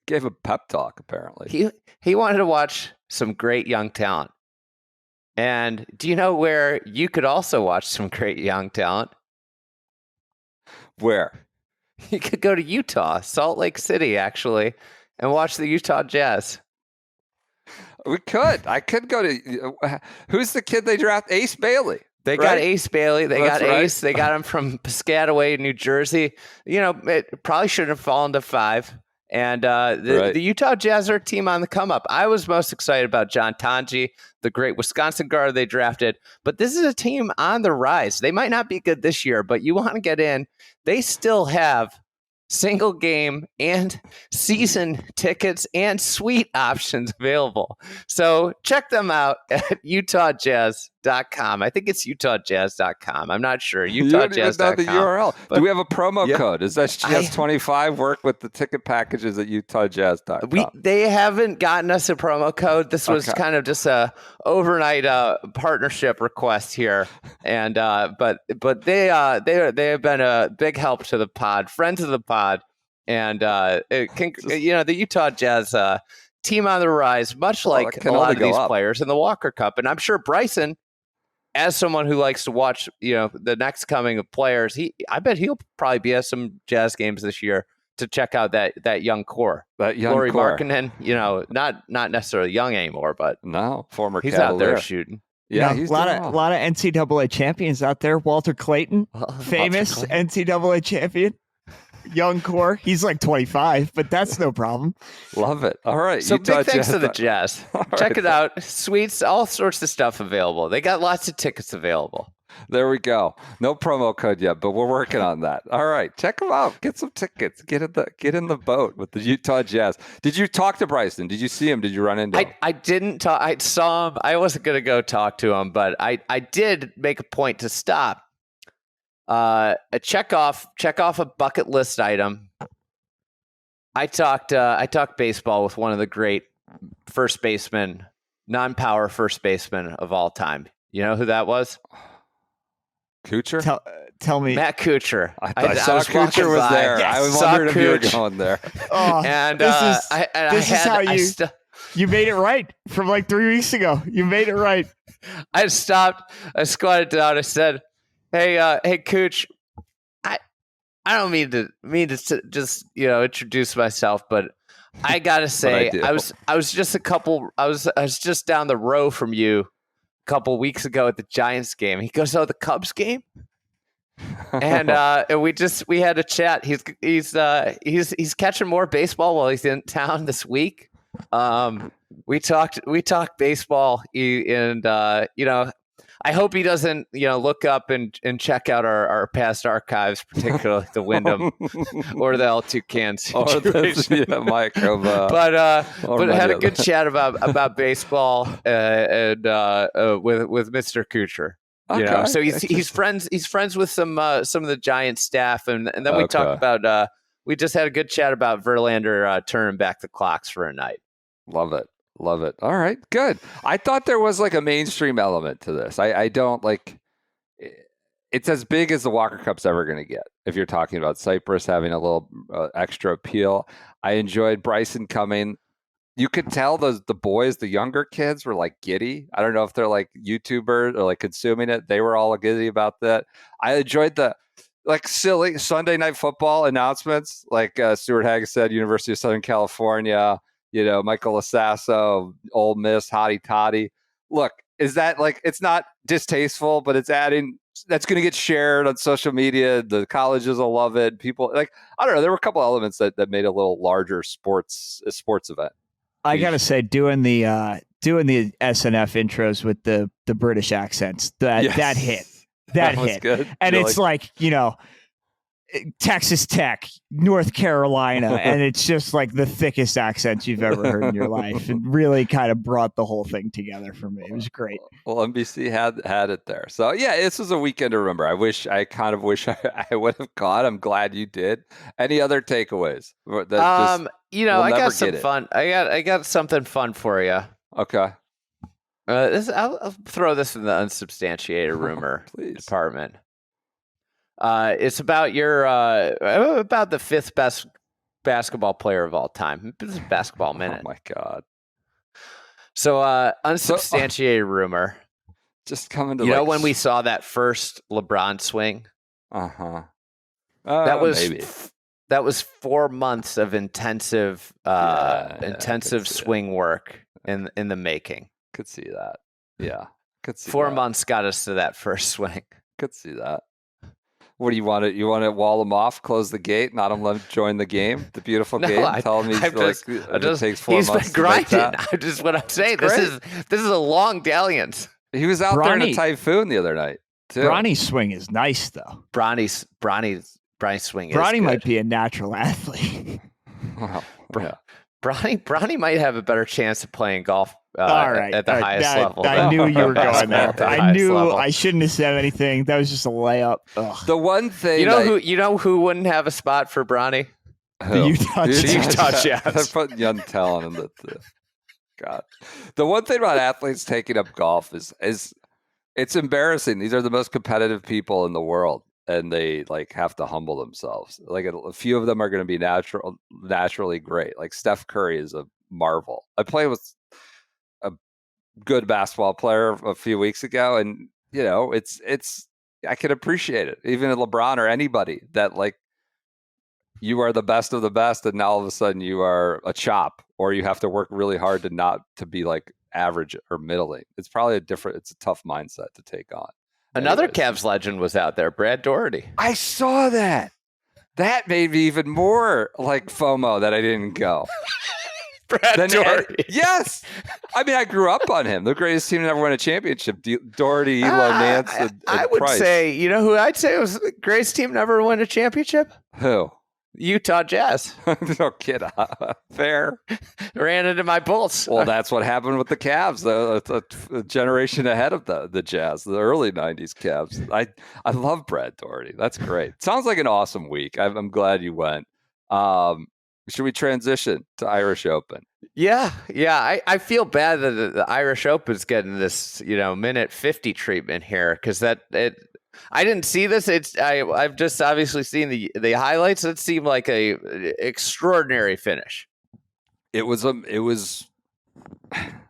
Gave a pep talk, apparently. He wanted to watch some great young talent. And do you know where you could also watch some great young talent? Where? You could go to Utah, Salt Lake City, actually, and watch the Utah Jazz. We could. I could go to... Who's the kid they draft? Ace Bailey. They got Ace Bailey. They got Ace. They got him from Piscataway, New Jersey. It probably shouldn't have fallen to 5. And the Utah Jazz are a team on the come up. I was most excited about John Tanji, the great Wisconsin guard they drafted. But this is a team on the rise. They might not be good this year, but you want to get in. They still have single game and season tickets and suite options available. So check them out at utahjazz.com. I think it's utahjazz.com. I'm not sure. utahjazz.com. The URL. Do we have a promo code? Is that Jazz25 work with the ticket packages at utahjazz.com? They haven't gotten us a promo code. This was kind of just a overnight partnership request here. And but they have been a big help to the pod, friends of the pod. And the Utah Jazz team on the rise, much like a lot of these players in the Walker Cup. And I'm sure Bryson, as someone who likes to watch, the next coming of players, I bet he'll probably be at some Jazz games this year to check out that young core. That young Lauri core. Markkanen, not necessarily young anymore, but former he's Cavalier. out there shooting. Yeah, a lot of NCAA champions out there. Walter Clayton, famous NCAA champion. Young core. He's like 25, but that's no problem. Love it. All right. So big thanks to the Jazz. Check it out. Suites, all sorts of stuff available. They got lots of tickets available. There we go. No promo code yet, but we're working on that. All right. Check them out. Get some tickets. Get in the boat with the Utah Jazz. Did you talk to Bryson? Did you see him? Did you run into him? I didn't talk. I saw him. I wasn't going to go talk to him, but I did make a point to stop. Check off a bucket list item. I talked baseball with one of the great first basemen, non-power first baseman of all time. You know who that was? Kuchar? Tell me. Matt Kuchar. I saw Kuchar was there. Yes, I was wondering if you were going there. Oh, and this is how you made it right from like 3 weeks ago. You made it right. I stopped. I squatted down. I said, Hey, Cooch, I don't mean to just introduce myself, but I gotta say, do. I was just down the row from you a couple weeks ago at the Giants game. He goes, "Oh, the Cubs game," and we had a chat. He's catching more baseball while he's in town this week. We talked baseball, and I hope he doesn't, look up and check out our past archives, particularly the Wyndham or the L2 situation. Mike. But had a good chat about baseball and with Mr. Kuchar. Okay. So he's friends with some of the Giants staff, and then we talked about we just had a good chat about Verlander turning back the clocks for a night. Love it. All right, good. I thought there was like a mainstream element to this. I don't like. It's as big as the Walker Cup's ever going to get. If you're talking about Cypress having a little extra appeal, I enjoyed Bryson coming. You could tell the boys, the younger kids, were like giddy. I don't know if they're like YouTubers or like consuming it. They were all giddy about that. I enjoyed the like silly Sunday Night Football announcements, like Stuart Haggis said, University of Southern California. Michael La Sasso, Ole Miss, hotty toddy. Look, is that like, it's not distasteful, but it's adding, that's going to get shared on social media. The colleges will love it. People like, I don't know. There were a couple elements that made a little larger sports event. I got to say, doing the SNF intros with the British accents, that hit. That hit. Good. And it's like, Texas Tech, North Carolina, and it's just like the thickest accents you've ever heard in your life. It really kind of brought the whole thing together for me. It was great. Well, NBC had it there. So yeah, this was a weekend to remember. I kind of wish I would have caught. I'm glad you did. Any other takeaways? I got some fun. I got something fun for you. Okay. I'll throw this in the unsubstantiated rumor department. It's about about the fifth best basketball player of all time. This is Basketball Minute. Oh my God. So unsubstantiated rumor. Just coming to when we saw that first LeBron swing? Uh-huh. That was 4 months of intensive swing work in the making. Could see that. Yeah. Could see 4 months got us to that first swing. Could see that. What do you want to? You want to wall him off, close the gate, not him let him join the game, the beautiful game? Tell him it takes 4 months. He's been grinding. Just what I'm saying. This is a long dalliance. He was out there in a typhoon the other night too. Bronny's swing is nice though. Bronny's swing. Bronny might be a natural athlete. Bronny might have a better chance of playing golf at the highest level. I knew you were going there. I knew I shouldn't have said anything. That was just a layup. Ugh. The one thing who wouldn't have a spot for Bronny? The Utah Jazz. They're putting young talent in the God. The one thing about athletes taking up golf is it's embarrassing. These are the most competitive people in the world, and they like have to humble themselves. Like a few of them are going to be naturally great. Like Steph Curry is a marvel. I played with a good basketball player a few weeks ago, and it's I can appreciate it. Even LeBron or anybody that like you are the best of the best, and now all of a sudden you are a chop, or you have to work really hard to be like average or middling. It's probably it's a tough mindset to take on. Another Cavs legend was out there, Brad Daugherty. I saw that. That made me even more like FOMO that I didn't go. Brad Daugherty. Yes. I mean, I grew up on him. The greatest team to ever win a championship. Daugherty, Elo, Nance, and I would Price. say, who I'd say was the greatest team to ever win a championship? Who? Utah Jazz. No kid. Fair. Ran into my Bulls. Well, that's what happened with the Cavs. A generation ahead of the Jazz, the early 90s Cavs. I love Brad Daugherty. That's great. Sounds like an awesome week. I'm glad you went. Should we transition to Irish Open? Yeah. I feel bad that the Irish Open's getting this, minute 50 treatment here because I didn't see this. I've just obviously seen the highlights. It seemed like a extraordinary finish. It was.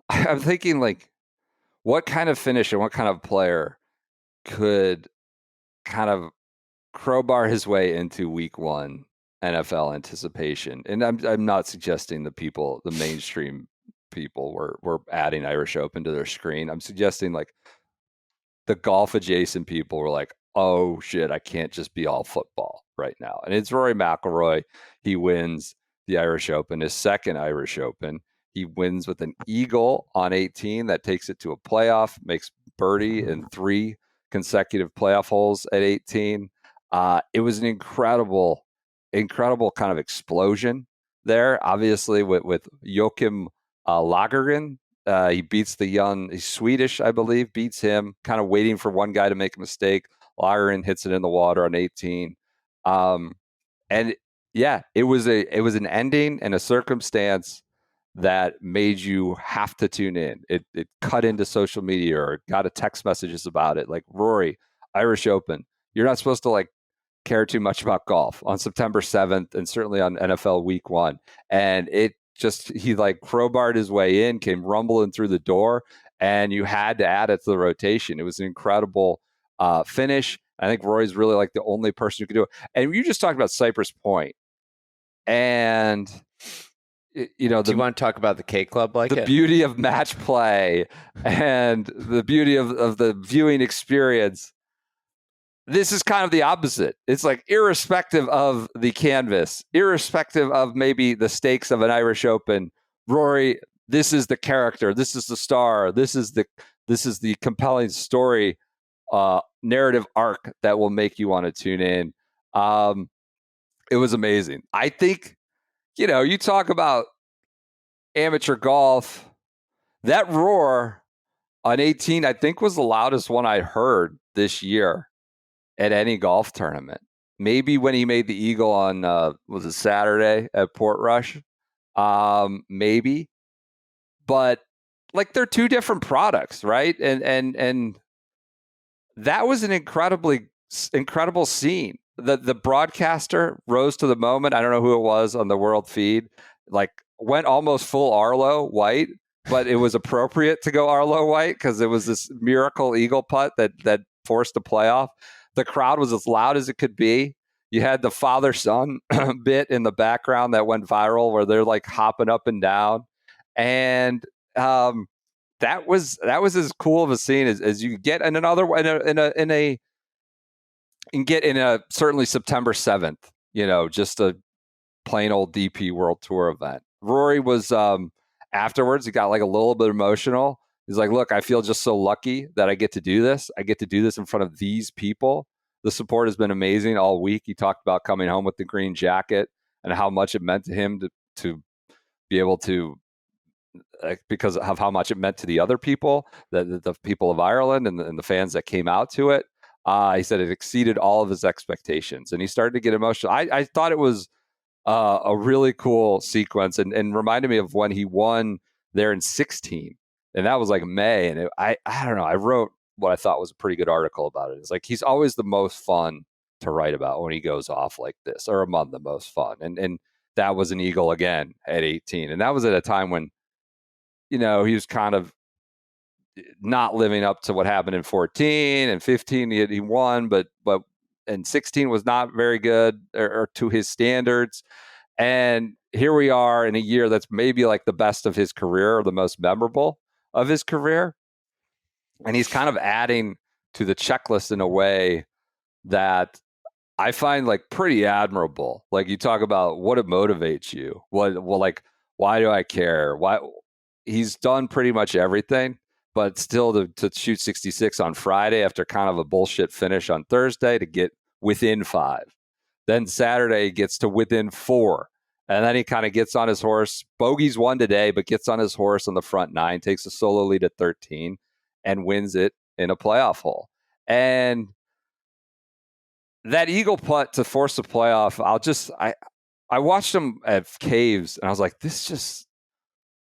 I'm thinking like, what kind of finish and what kind of player could kind of crowbar his way into week one NFL anticipation. And I'm not suggesting the mainstream people were adding Irish Open to their screen. I'm suggesting like the golf adjacent people were like, oh shit, I can't just be all football right now. And it's Rory McIlroy. He wins the Irish Open, his second Irish Open. He wins with an eagle on 18 that takes it to a playoff, makes birdie in 3 consecutive playoff holes at 18. It was an incredible kind of explosion there. Obviously, with Joachim Lagergren, he beats he's Swedish, I believe, beats him, kind of waiting for one guy to make a mistake. Lagergren hits it in the water on 18. And yeah, it was an ending and a circumstance that made you have to tune in. It cut into social media or got a text messages about it. Like, Rory, Irish Open, you're not supposed to like care too much about golf on September 7th and certainly on NFL week 1. And he like crowbarred his way in, came rumbling through the door, and you had to add it to the rotation. It was an incredible finish. I think Rory's really like the only person who could do it. And you just talked about Cypress Point. And you know, do you want to talk about the K Club the beauty of match play and the beauty of the viewing experience. This is kind of the opposite. It's like, irrespective of the canvas, irrespective of maybe the stakes of an Irish Open, Rory, this is the character, this is the star, this is the compelling story, narrative arc that will make you want to tune in. It was amazing. I think, you talk about amateur golf, that roar on 18, I think, was the loudest one I heard this year at any golf tournament. Maybe when he made the eagle on was it Saturday at Portrush? Maybe. But like, they're 2 different products, right? And that was an incredible scene. The broadcaster rose to the moment. I don't know who it was on the world feed, like went almost full Arlo White, but it was appropriate to go Arlo White because it was this miracle eagle putt that forced a playoff. The crowd was as loud as it could be. You had the father-son bit in the background that went viral where they're like hopping up and down. And that was as cool of a scene as you get in another certainly September 7th, just a plain old DP World Tour event. Rory was afterwards, he got like a little bit emotional. He's like, look, I feel just so lucky that I get to do this. I get to do this in front of these people. The support has been amazing all week. He talked about coming home with the green jacket and how much it meant to him to be able to, because of how much it meant to the other people, the people of Ireland and the fans that came out to it. He said it exceeded all of his expectations, and he started to get emotional. I thought it was a really cool sequence and reminded me of when he won there in 16. And that was like May. And I don't know. I wrote what I thought was a pretty good article about it. It's like, he's always the most fun to write about when he goes off like this, or among the most fun. And that was an eagle again at 18. And that was at a time when, he was kind of not living up to what happened in 14 and 15. He won, but and 16 was not very good or to his standards. And here we are in a year that's maybe like the best of his career or the most memorable of his career. And he's kind of adding to the checklist in a way that I find like pretty admirable. Like, you talk about what it motivates you. Why do I care? Why? He's done pretty much everything, but still to shoot 66 on Friday after kind of a bullshit finish on Thursday to get within 5. Then Saturday he gets to within 4. And then he kind of gets on his horse. Bogey's 1 today, but gets on his horse on the front 9, takes a solo lead at 13, and wins it in a playoff hole. And that eagle putt to force the playoff, I watched him at Caves, and I was like, this just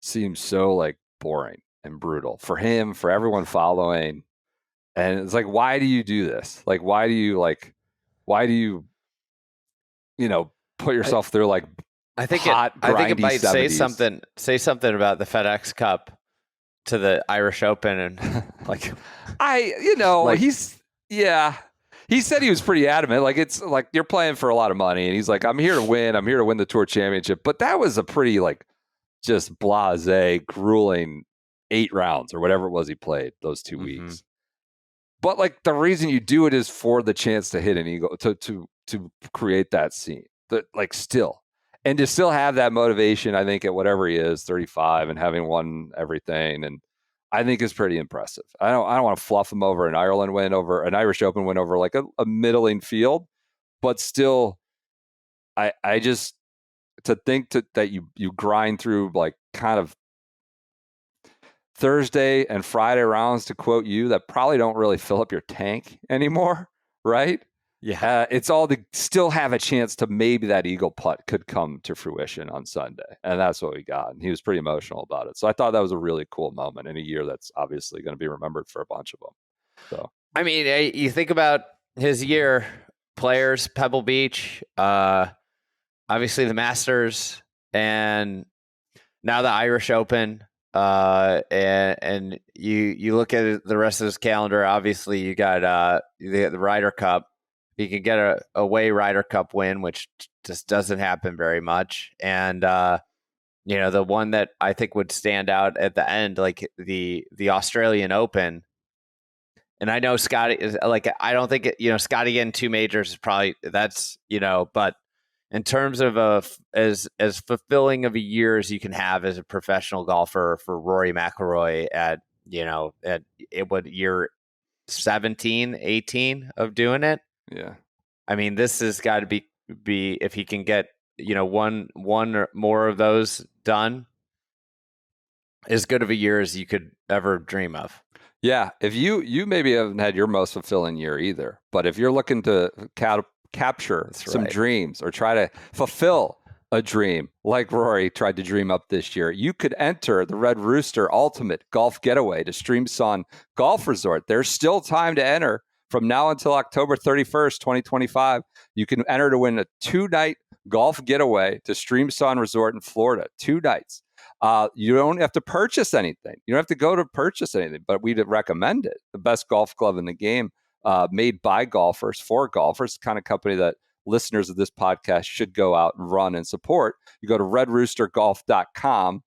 seems so like boring and brutal for him, for everyone following. And it's like, why do you do this? Like, why do you put yourself through like I think hot, I think it might 70s. say something about the FedEx Cup to the Irish Open, and like he said he was pretty adamant. Like, it's like you're playing for a lot of money, and he's like, I'm here to win. I'm here to win the Tour Championship. But that was a pretty like just blasé, grueling 8 rounds or whatever it was he played those 2 weeks. But like the reason you do it is for the chance to hit an eagle, to create that scene. That like still. And to still have that motivation, I think at whatever he is, 35, and having won everything, and I think is pretty impressive. I don't want to fluff him over an Irish Open win over like a middling field, but still, I just to think that you grind through like kind of Thursday and Friday rounds, to quote you, that probably don't really fill up your tank anymore, right? Yeah. It's all to still have a chance to maybe that eagle putt could come to fruition on Sunday. And that's what we got. And he was pretty emotional about it. So I thought that was a really cool moment in a year that's obviously going to be remembered for a bunch of them. So, I mean, you think about his year, players, Pebble Beach, obviously the Masters, and now the Irish Open. And you look at the rest of his calendar, obviously you got the Ryder Cup. He can get a away Ryder Cup win, which just doesn't happen very much. And the one that I think would stand out at the end, like the Australian Open. And I know Scotty is like, I don't think Scotty getting 2 majors is probably but in terms of as fulfilling of a year as you can have as a professional golfer for Rory McIlroy at year 17, 18 of doing it. yeah. I mean, this has got to be if he can get, one or more of those done, as good of a year as you could ever dream of. Yeah. If you maybe haven't had your most fulfilling year either, but if you're looking to capture some dreams or try to fulfill a dream like Rory tried to dream up this year, you could enter the Red Rooster Ultimate Golf Getaway to Streamson Golf Resort. There's still time to enter. From now until October 31st, 2025, you can enter to win a 2-night golf getaway to Streamson Resort in Florida. 2 nights. You don't have to purchase anything. You don't have to go to purchase anything, but we'd recommend it. The best golf glove in the game, made by golfers for golfers, the kind of company that listeners of this podcast should go out and run and support. You go to redroostergolf.com,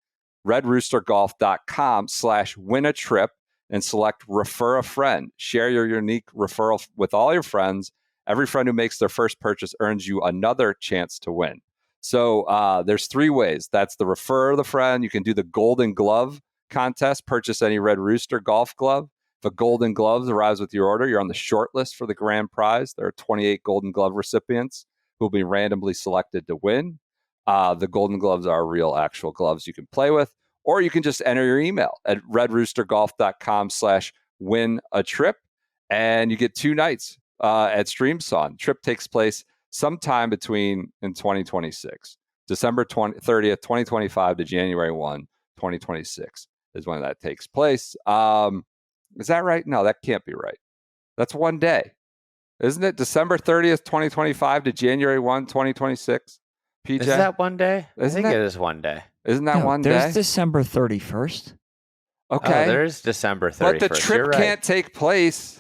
redroostergolf.com/win-a-trip, and select refer a friend. Share your unique referral with all your friends. Every friend who makes their first purchase earns you another chance to win. So there's 3 ways. That's the refer the friend. You can do the Golden Glove contest. Purchase any Red Rooster golf glove. If a Golden Gloves arrives with your order, you're on the short list for the grand prize. There are 28 Golden Glove recipients who will be randomly selected to win. The Golden Gloves are real, actual gloves you can play with. Or you can just enter your email at redroostergolf.com/win-a-trip, and you get 2 nights at Streamson. Trip takes place sometime in 2026. December 30th, 2025 to January 1, 2026 is when that takes place. Is that right? No, that can't be right. That's one day. Isn't it December 30th, 2025 to January 1, 2026? PJ? Is that one day? I Isn't think it? It is one day. Isn't that one day? There's December 31st. Okay. Oh, there is December 31st. But the trip can't take place.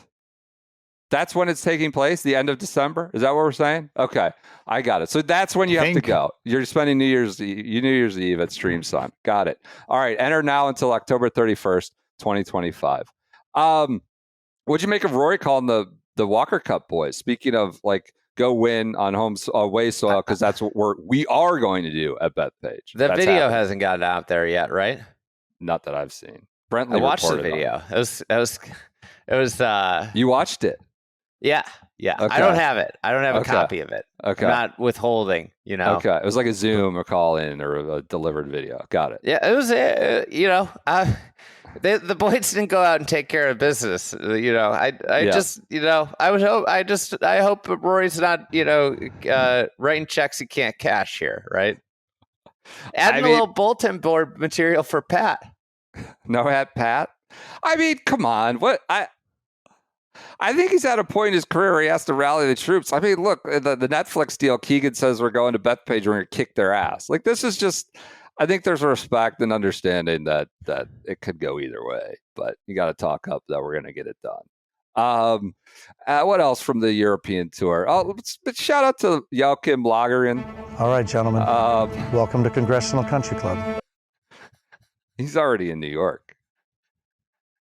That's when it's taking place, the end of December? Is that what we're saying? Okay. I got it. So that's when you have to go. You're spending New Year's Eve at Streamson. Got it. All right. Enter now until October 31st, 2025. What'd you make of Rory calling the Walker Cup boys? Speaking of like go win on away soil, because that's what we are going to do at Bethpage. The video hasn't gotten out there yet, right? Not that I've seen. Brentley I watched the reported video. It was You watched it? Yeah. Okay. I don't have it. I don't have a Okay. copy of it. Okay. I'm not withholding, Okay. It was like a Zoom or call in or a delivered video. Got it. Yeah, it was, the boys didn't go out and take care of business. I hope Rory's not, writing checks he can't cash here, right? Adding a little bulletin board material for Pat. No hat, Pat. I mean, come on. What I think he's at a point in his career where he has to rally the troops. I mean, look, the Netflix deal, Keegan says we're going to Bethpage, we're going to kick their ass. Like, this is just, I think there's a respect and understanding that it could go either way, but you got to talk up that we're going to get it done. What else from the European Tour? Oh, but shout out to Joachim Lagergren. All right, gentlemen. Welcome to Congressional Country Club. He's already in New York.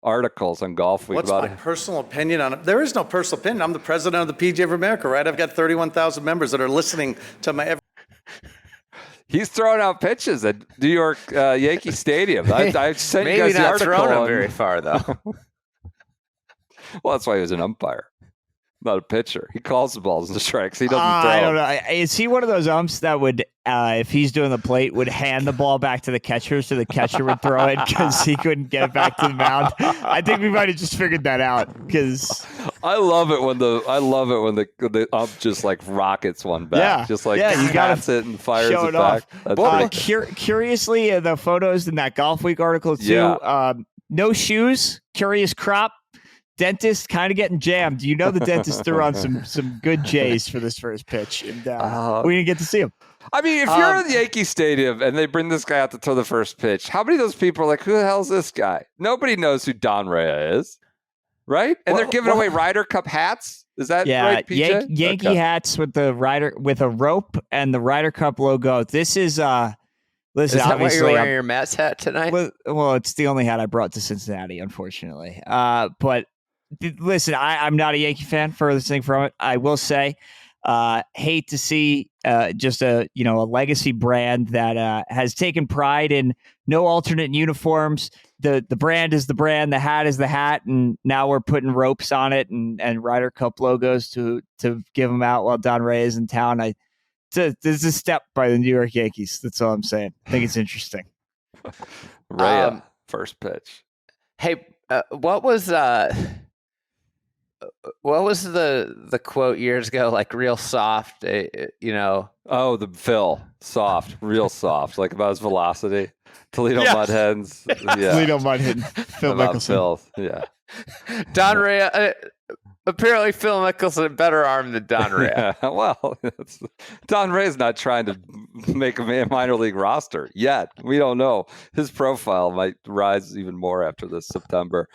Articles on Golf Week What's about my it. personal opinion on it? There is no personal opinion. I'm the president of the PGA of America, right? I've got 31,000 members that are listening to my every. He's throwing out pitches at New York Yankee Stadium. I sent you guys the article. Maybe not throwing him very far, though. Well, that's why he was an umpire, not a pitcher. He calls the balls and strikes. He doesn't throw. I don't know. Is he one of those umps that would, if he's doing the plate, would hand the ball back to the catcher so the catcher would throw it because he couldn't get it back to the mound? I think we might have just figured that out because I love it when the ump just like rockets one back. Yeah. Just like you gotta hits it and fires show it it back. off. That's Well, pretty cool. curiously, the photos in that Golf Week article too. Yeah. No shoes, curious crop. Dentist kind of getting jammed. You know the dentist threw on some good J's for this first pitch, and we didn't get to see him. I mean, if you're at the Yankee Stadium and they bring this guy out to throw the first pitch, how many of those people are like, who the hell's this guy? Nobody knows who Don Rea is, right? And they're giving away Ryder Cup hats. Is that right, PJ? Yankee Okay. hats with the with a rope and the Ryder Cup logo. This is listen. Is that why Obviously, you're wearing your Mets hat tonight? well, it's the only hat I brought to Cincinnati, unfortunately. But listen, I'm not a Yankee fan. Furthest thing from it, I will say, hate to see just a legacy brand that has taken pride in no alternate uniforms. The brand is the brand, the hat is the hat, and now we're putting ropes on it and Ryder Cup logos to give them out while Don Rea is in town. This is a step by the New York Yankees. That's all I'm saying. I think it's interesting. Rea, first pitch. Hey, what was the quote years ago? Like real soft, Oh, the Phil, soft, real soft, like about his velocity. Toledo Mudhens. Yeah. Toledo Mudhens. Phil About Mickelson. Phil. Yeah. Don Rea. Apparently, Phil Mickelson better arm than Don Rea. Yeah, well, Don Rea's not trying to make a minor league roster yet. We don't know. His profile might rise even more after this September.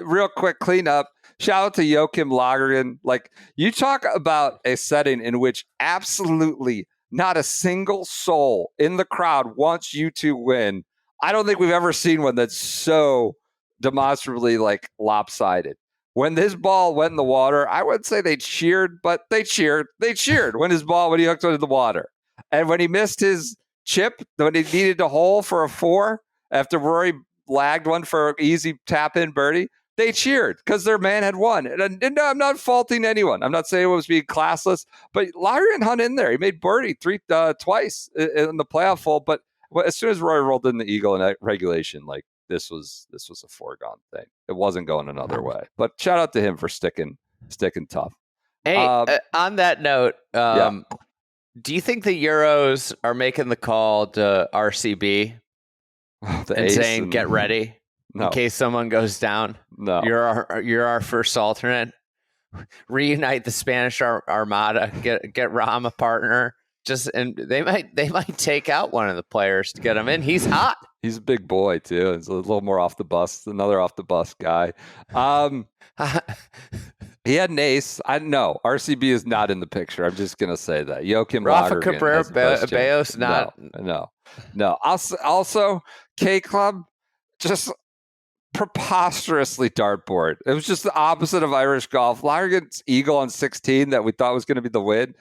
Real quick cleanup. Shout out to Joachim Lagergren. Like, you talk about a setting in which absolutely not a single soul in the crowd wants you to win. I don't think we've ever seen one that's so demonstrably like lopsided. When his ball went in the water, I wouldn't say they cheered, but they cheered. They cheered when he hooked into the water. And when he missed his chip, when he needed to hole for a 4 after Rory lagged one for an easy tap-in birdie, they cheered because their man had won. And I'm not faulting anyone. I'm not saying it was being classless, but Lagergren hung in there. He made birdie twice in the playoff hole. But as soon as Rory rolled in the eagle in regulation, like, this was a foregone thing. It wasn't going another way. But shout out to him for sticking tough. Hey, on that note, do you think the Euros are making the call to RCB and saying get ready in case someone goes down? No, you're our first alternate. Reunite the Spanish Armada. Get Ram a partner. And they might take out one of the players to get him in. He's hot. He's a big boy too. He's a little more off the bus. Another off the bus guy. He had an ace. I know RCB is not in the picture. I'm just gonna say that. Joachim Rafa Lagergren Cabrera has Bayos not. No. Also, K Club just preposterously dartboard. It was just the opposite of Irish golf. Lagergren's eagle on 16 that we thought was going to be the win.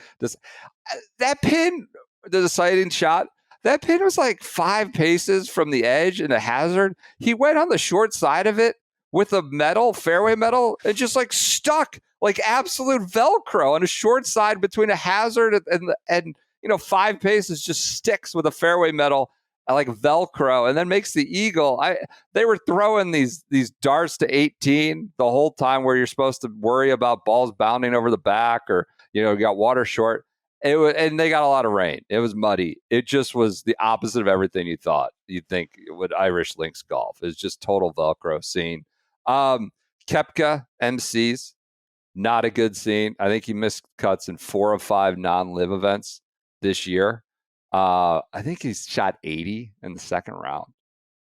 That pin, the deciding shot, that pin was like 5 paces from the edge in a hazard. He went on the short side of it with a fairway metal, and just like stuck like absolute Velcro on a short side between a hazard and 5 paces, just sticks with a fairway metal like Velcro, and then makes the eagle. They were throwing these darts to 18 the whole time, where you're supposed to worry about balls bounding over the back, or you got water short. And they got a lot of rain. It was muddy. It just was the opposite of everything you'd think would Irish links golf. It's just total Velcro scene. Koepka MCs, not a good scene. I think he missed cuts in 4 of 5 non-live events this year. I think he's shot 80 in the second round.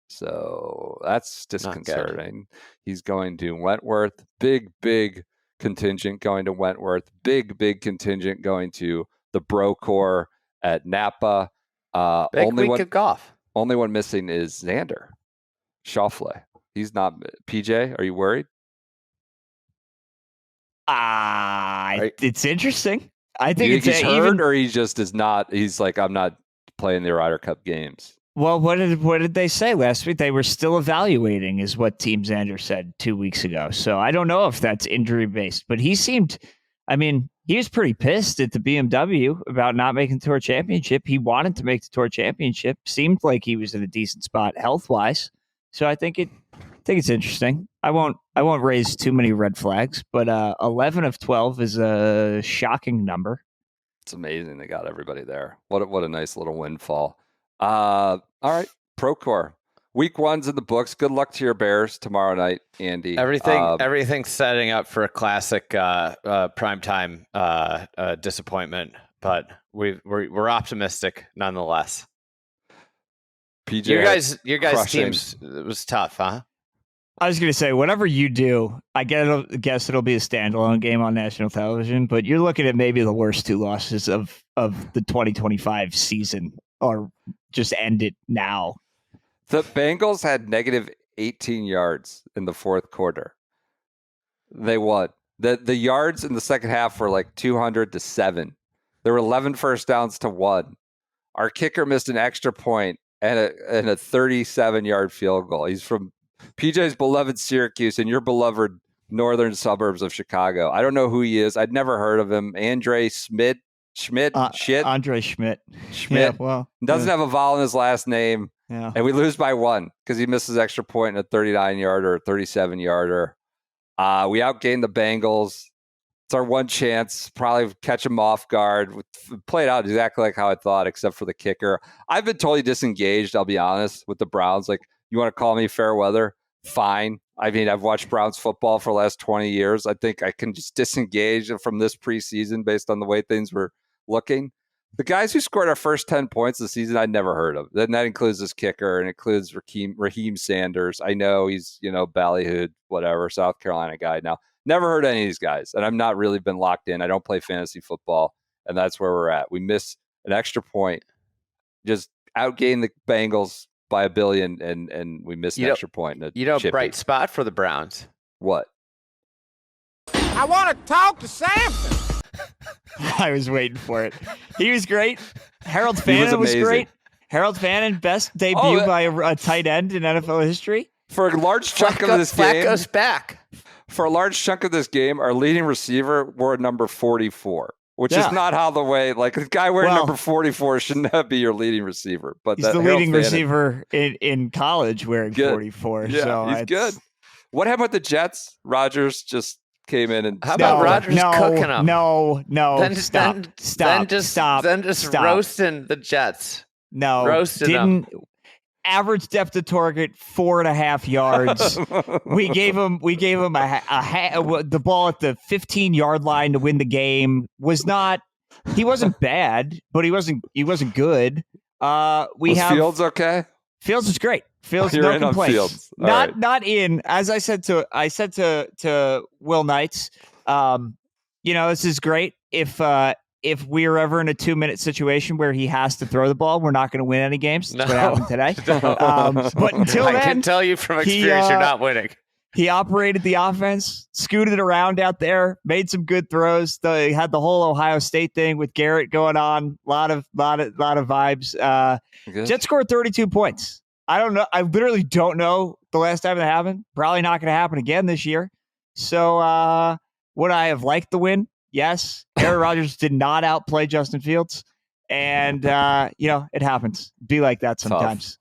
So that's disconcerting. He's going to Wentworth. Big contingent going to Wentworth. Big contingent going to the Procore at Napa. Big week of golf. Only one missing is Xander Schauffele. He's not. PJ, are you worried? It's interesting. I think it's he's hurt, or he just is not. He's like, I'm not playing the Ryder Cup games. Well, what did they say last week? They were still evaluating, is what Team Xander said 2 weeks ago. So I don't know if that's injury based, but he seemed. I mean, he was pretty pissed at the BMW about not making the Tour Championship. He wanted to make the Tour Championship. Seemed like he was in a decent spot health wise. So I think it's interesting. I won't raise too many red flags, but 11 of 12 is a shocking number. It's amazing they got everybody there. What a nice little windfall. All right, Procore. Week 1's in the books. Good luck to your Bears tomorrow night, Andy. Everything's setting up for a classic primetime disappointment, but we're optimistic nonetheless. PJ, your guys' teams, it was tough, huh? I was going to say, whatever you do, I guess it'll be a standalone game on national television, but you're looking at maybe the worst 2 losses of the 2025 season, or just end it now. The Bengals had negative 18 yards in the fourth quarter. They won. The yards in the second half were like 200 to 7. There were 11 first downs to 1. Our kicker missed an extra point and a 37-yard field goal. He's from PJ's beloved Syracuse and your beloved northern suburbs of Chicago. I don't know who he is. I'd never heard of him. Andre Schmidt. Andre Schmidt. Yeah, well, doesn't have a vowel in his last name. Yeah. And we lose by 1 because he misses extra point in a 39-yarder or 37-yarder. We outgained the Bengals. It's our one chance. Probably catch them off guard. Played out exactly like how I thought, except for the kicker. I've been totally disengaged, I'll be honest, with the Browns. Like, you want to call me fair weather? Fine. I mean, I've watched Browns football for the last 20 years. I think I can just disengage from this preseason based on the way things were looking. The guys who scored our first 10 points this season, I'd never heard of. Then that includes this kicker and includes Raheem Sanders. I know he's, ballyhooed, whatever, South Carolina guy now. Never heard of any of these guys. And I'm not really been locked in. I don't play fantasy football. And that's where we're at. We miss an extra point. Just outgained the Bengals by a billion, and we missed an extra point. Bright spot for the Browns. What? I want to talk to Samson. I was waiting for it. He was great. Harold Fannin was great. Harold Fannin, best debut by a tight end in NFL history. For a large chunk of this game, Flacco's back. For a large chunk of this game, our leading receiver wore number 44, which is not how the way, like, the guy wearing number 44 should not be your leading receiver. But he's the leading receiver in college wearing 44. Yeah, so he's good. What happened with the Jets? Rodgers just came in and... How about Rodgers cooking them? No. Then Stop. Roasting the Jets. No. Roasting them. Average depth of target 4.5 yards. we gave him the ball at the 15-yard line to win the game. He wasn't bad, but he wasn't good. Fields okay? Fields is great. Fields, You're no in complaints. on Fields. Not in. As I said to Will Knights, this is great. If we're ever in a 2-minute situation where he has to throw the ball, we're not going to win any games. That's what happened today. But until then, I can tell you from experience, you're not winning. He operated the offense, scooted around out there, made some good throws. He had the whole Ohio State thing with Garrett going on. A lot of vibes. Jets scored 32 points. I don't know. I literally don't know the last time that happened. Probably not going to happen again this year. So would I have liked the win? Yes. Aaron Rodgers did not outplay Justin Fields. And, it happens. Be like that sometimes.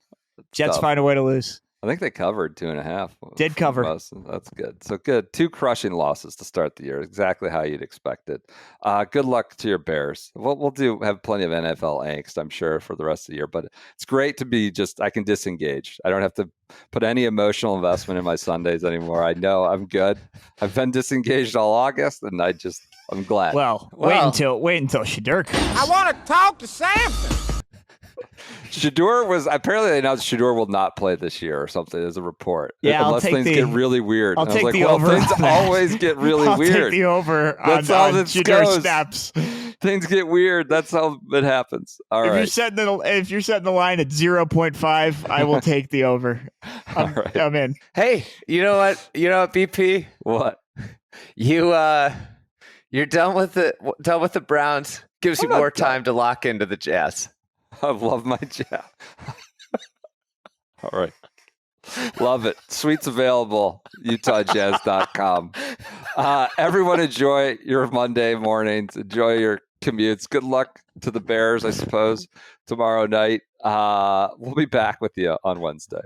Jets find a way to lose. I think they covered 2.5. Did cover. That's good. So good. 2 crushing losses to start the year. Exactly how you'd expect it. Good luck to your Bears. We'll have plenty of NFL angst, I'm sure, for the rest of the year. But it's great to be I can disengage. I don't have to put any emotional investment in my Sundays anymore. I know I'm good. I've been disengaged all August, and I'm glad. Well, wait until Shadur comes. I want to talk to Samson. Shador was apparently they announced Shador will not play this year or something as a report. Yeah, unless things get really weird. I'll and I was take like, the well, over. Things always get really I'll weird. take the over That's on, how on this Shador's goes. snaps. Things get weird. That's how it happens. All if right. you're setting the line at 0.5, I will take the over. All right. I'm in. Hey, you know what? BP? What? You're done with the Browns. Gives you I'm not more done. time to lock into the Jazz. I love my jab. All right. Love it. Suites available. UtahJazz.com. Everyone enjoy your Monday mornings. Enjoy your commutes. Good luck to the Bears, I suppose, tomorrow night. We'll be back with you on Wednesday.